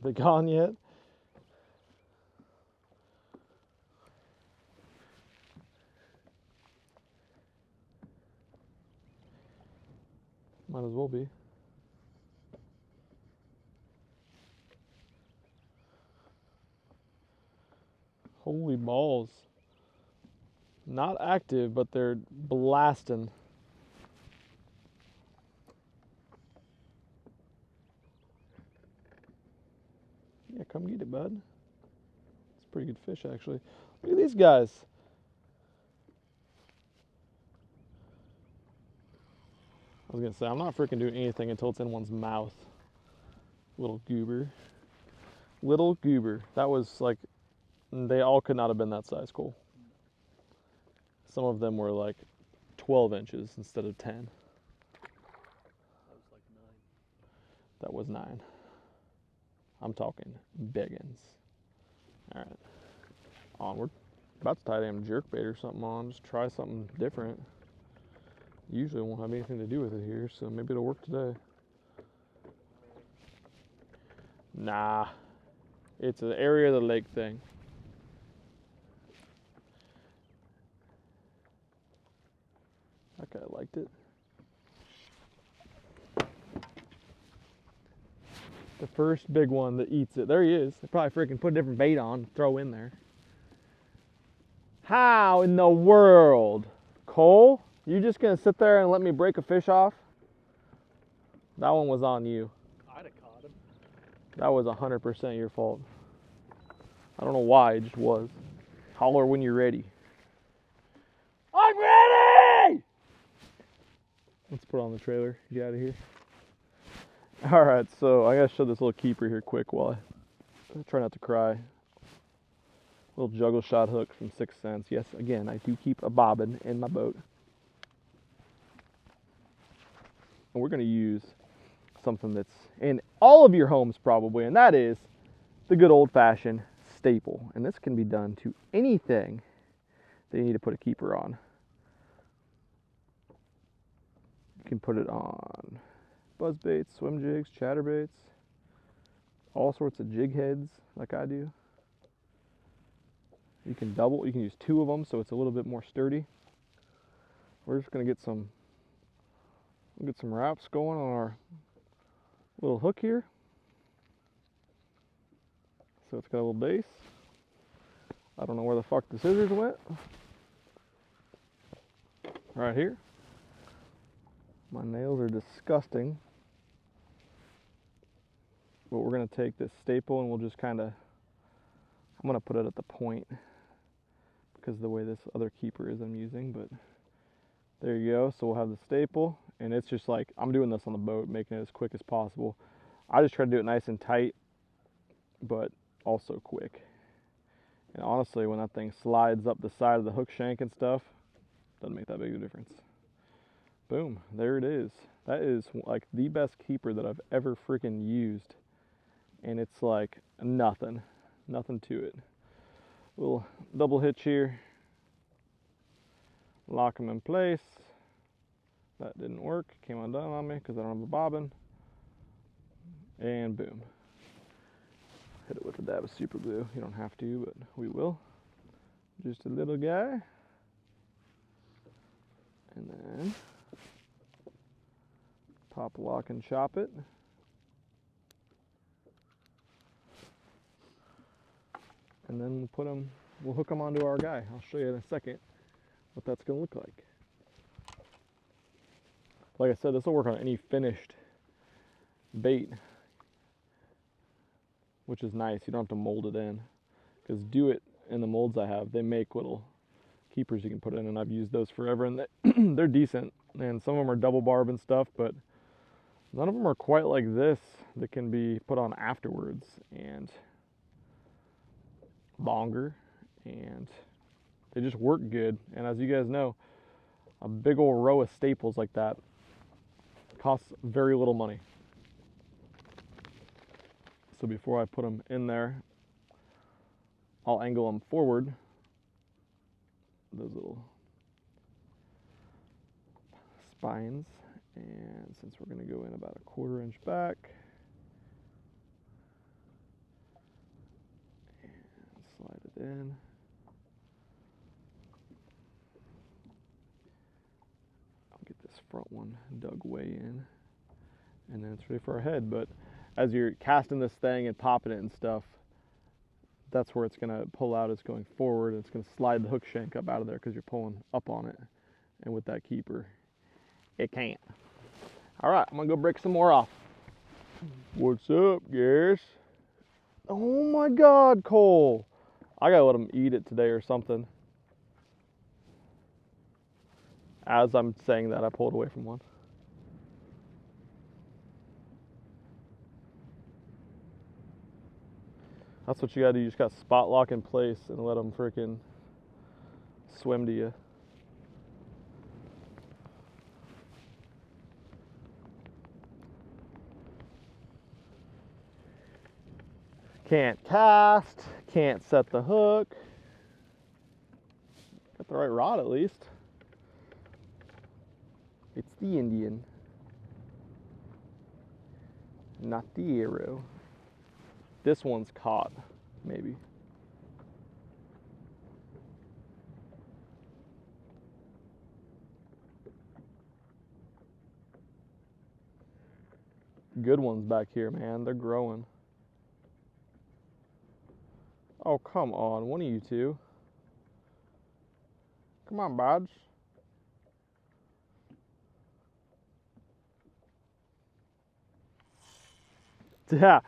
They gone yet? Might as well be. Holy balls. Not active, but they're blasting. Yeah, come get it, bud. It's a pretty good fish, actually. Look at these guys. I was gonna say, I'm not freaking doing anything until it's in one's mouth. Little goober. Little goober. That was like, they all could not have been that size, Cole. Some of them were like 12 inches instead of 10. That was like 9. That was 9. I'm talking biggins. All right, onward. About to tie damn jerkbait or something on. Just try something different. Usually won't have anything to do with it here, so maybe it'll work today. Nah, it's an area of the lake thing. That guy liked it. The first big one that eats it. There he is. They probably freaking put a different bait on, throw in there. How in the world? Cole, you just gonna sit there and let me break a fish off? That one was on you. I'd have caught him. That was 100% your fault. I don't know why, it just was. Holler when you're ready. I'm ready! Let's put on the trailer, get out of here. All right, so I gotta show this little keeper here quick while I try not to cry. Little juggle shot hook from 6 cents. Yes, again, I do keep a bobbin in my boat. And we're gonna use something that's in all of your homes probably, and that is the good old-fashioned staple. And this can be done to anything that you need to put a keeper on. You can put it on buzz baits, swim jigs, chatterbaits, all sorts of jig heads like I do. You can double, you can use 2 of them so it's a little bit more sturdy. We're just gonna get some wraps going on our little hook here. So it's got a little base. I don't know where the fuck the scissors went. Right here. My nails are disgusting. But we're going to take this staple and we'll just kind of, I'm going to put it at the point because of the way this other keeper is I'm using, but there you go. So we'll have the staple, and it's just like, I'm doing this on the boat, making it as quick as possible. I just try to do it nice and tight, but also quick. And honestly, when that thing slides up the side of the hook shank and stuff, doesn't make that big of a difference. Boom, there it is. That is like the best keeper that I've ever freaking used. And it's like nothing to it. Little double hitch here. Lock them in place. That didn't work, came undone on me because I don't have a bobbin. And boom. Hit it with a dab of super glue. You don't have to, but we will. Just a little guy. And then pop, lock, and chop it. And then we'll hook them onto our guy. I'll show you in a second what that's gonna look like. Like I said, this will work on any finished bait, which is nice. You don't have to mold it in, because Do It in the molds I have, they make little keepers you can put in, and I've used those forever, and they're decent. And some of them are double barb and stuff, but none of them are quite like this that can be put on afterwards and longer, and they just work good. And as you guys know, a big old row of staples like that costs very little money. So before I put them in there, I'll angle them forward, those little spines, and since we're going to go in about a 1/4 inch back, and slide it in. I'll get this front one dug way in, and then it's ready for our head. But as you're casting this thing and popping it and stuff, that's where it's going to pull out. It's going forward. It's going to slide the hook shank up out of there because you're pulling up on it. And with that keeper, it can't. All right, I'm going to go break some more off. What's up, guys? Oh my God, Cole. I got to let him eat it today or something. As I'm saying that, I pulled away from one. That's what you gotta do. You just gotta spot lock in place and let them freaking swim to you. Can't cast, can't set the hook. Got the right rod at least. It's the Indian, not the arrow. This one's caught, maybe. Good ones back here, man. They're growing. Oh, come on. One of you two. Come on, Bodge. Yeah.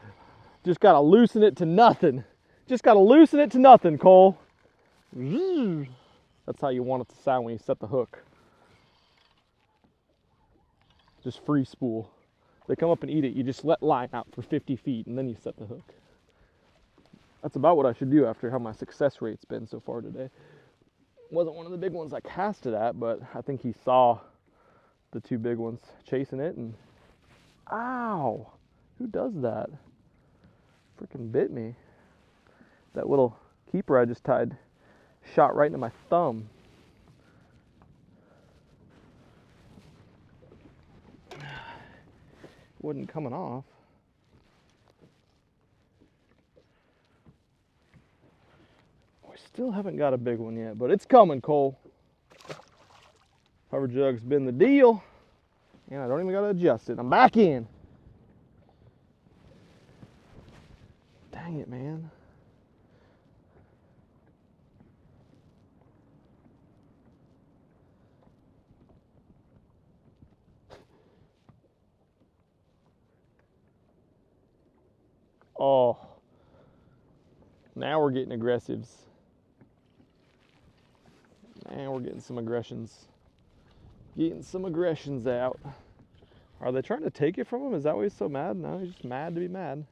Just gotta loosen it to nothing. Just gotta loosen it to nothing, Cole. That's how you want it to sound when you set the hook. Just free spool. They come up and eat it. You just let line out for 50 feet and then you set the hook. That's about what I should do after how my success rate's been so far today. Wasn't one of the big ones I casted at, but I think he saw the two big ones chasing it and ow! Who does that? Freaking bit me. That little keeper I just tied shot right into my thumb. Wasn't coming off. We still haven't got a big one yet, but it's coming, Cole. Hover jug's been the deal. And I don't even gotta adjust it. I'm back in. Dang it, man. Oh, now we're getting aggressives. Now we're getting some aggressions. Getting some aggressions out. Are they trying to take it from him? Is that why he's so mad? No, he's just mad to be mad.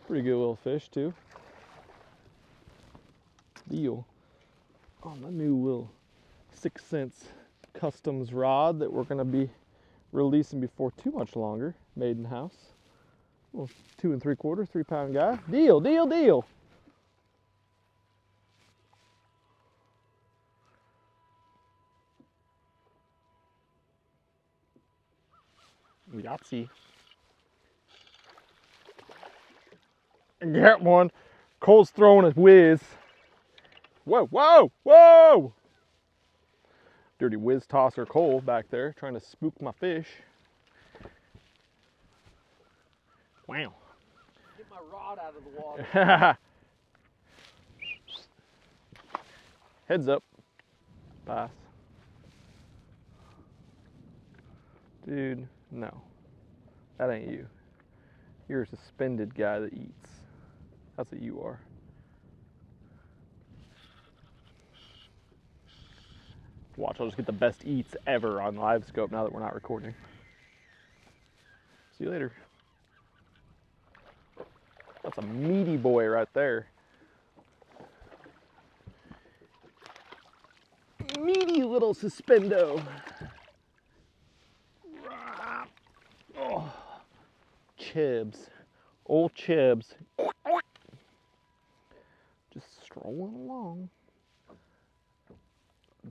Pretty good little fish too. Deal. On the new little 6 Sense Customs rod that we're gonna be releasing before too much longer. Made in house. Little 2 3/4, 3 pound guy. Deal, deal, deal. Yahtzee. Get one. Cole's throwing a whiz. Whoa, whoa, whoa! Dirty whiz tosser Cole back there trying to spook my fish. Wow. Get my rod out of the water. Heads up. Pass. Dude, no. That ain't you. You're a suspended guy that eats. That's what you are. Watch, I'll just get the best eats ever on LiveScope now that we're not recording. See you later. That's a meaty boy right there. Meaty little suspendo. Oh, Chibs. Old Chibs. Just strolling along.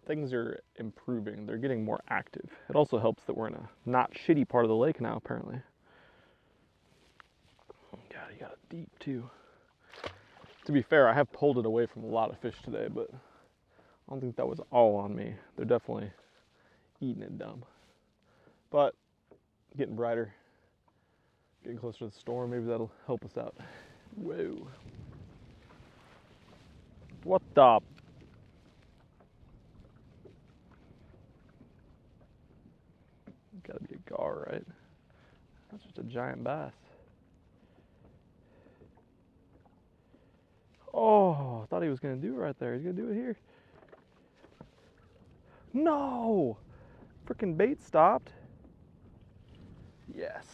Things are improving. They're getting more active. It also helps that we're in a not shitty part of the lake now, apparently. Oh God, you got it deep too. To be fair, I have pulled it away from a lot of fish today, but I don't think that was all on me. They're definitely eating it dumb. But getting brighter, getting closer to the storm, maybe that'll help us out. Whoa. What the? Gotta be a gar, right? That's just a giant bass. Oh, I thought he was gonna do it right there. He's gonna do it here. No! Freaking bait stopped. Yes.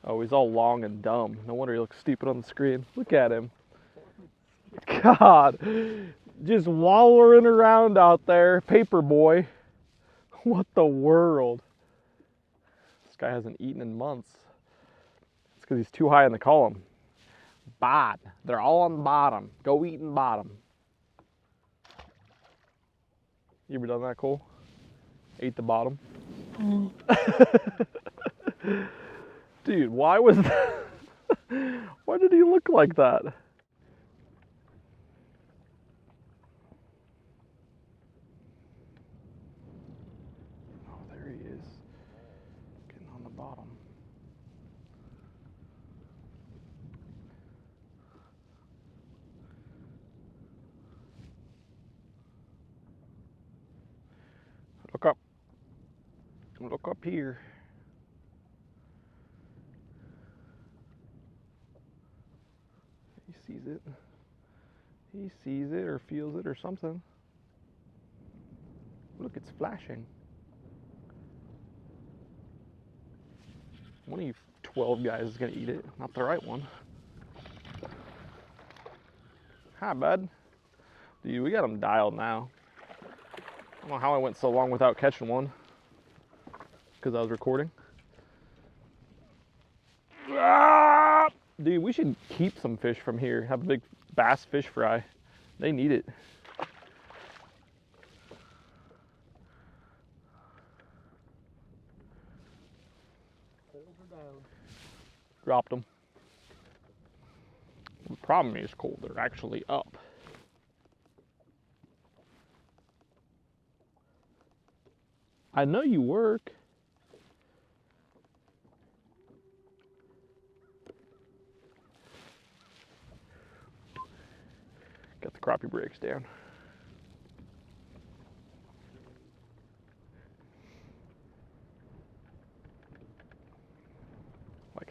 Oh, he's all long and dumb. No wonder he looks stupid on the screen. Look at him. God. Just wallowing around out there. Paper boy. What the world? This guy hasn't eaten in months. It's because he's too high in the column. Bot. They're all on the bottom. Go eat in bottom. You ever done that, Cole? Ate the bottom? Dude, why was that? Why did he look like that? Oh, there he is. Getting on the bottom. Look up. Look up here. He sees it. He sees it or feels it or something. Look, it's flashing. One of you 12 guys is gonna eat it, not the right one. Hi, bud. Dude, we got him dialed now. I don't know how I went so long without catching one. Because I was recording. Ah! Dude, we should keep some fish from here. Have a big bass fish fry. They need it. Hold her down. Dropped them. The problem is, Cole, they're actually up. I know you work. Got the crappie brakes down. Like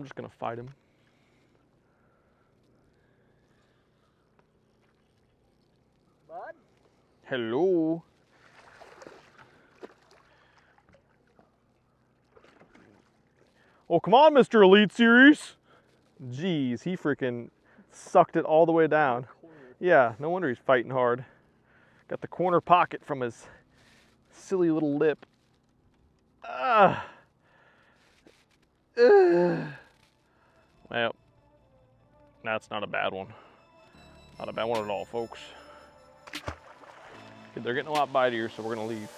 I'm just gonna fight him. Bud? Hello. Oh, come on, Mr. Elite Series. Jeez, he freaking sucked it all the way down. Yeah, no wonder he's fighting hard. Got the corner pocket from his silly little lip. Well, that's not a bad one. Not a bad one at all, folks. They're getting a lot bitier, so we're gonna leave.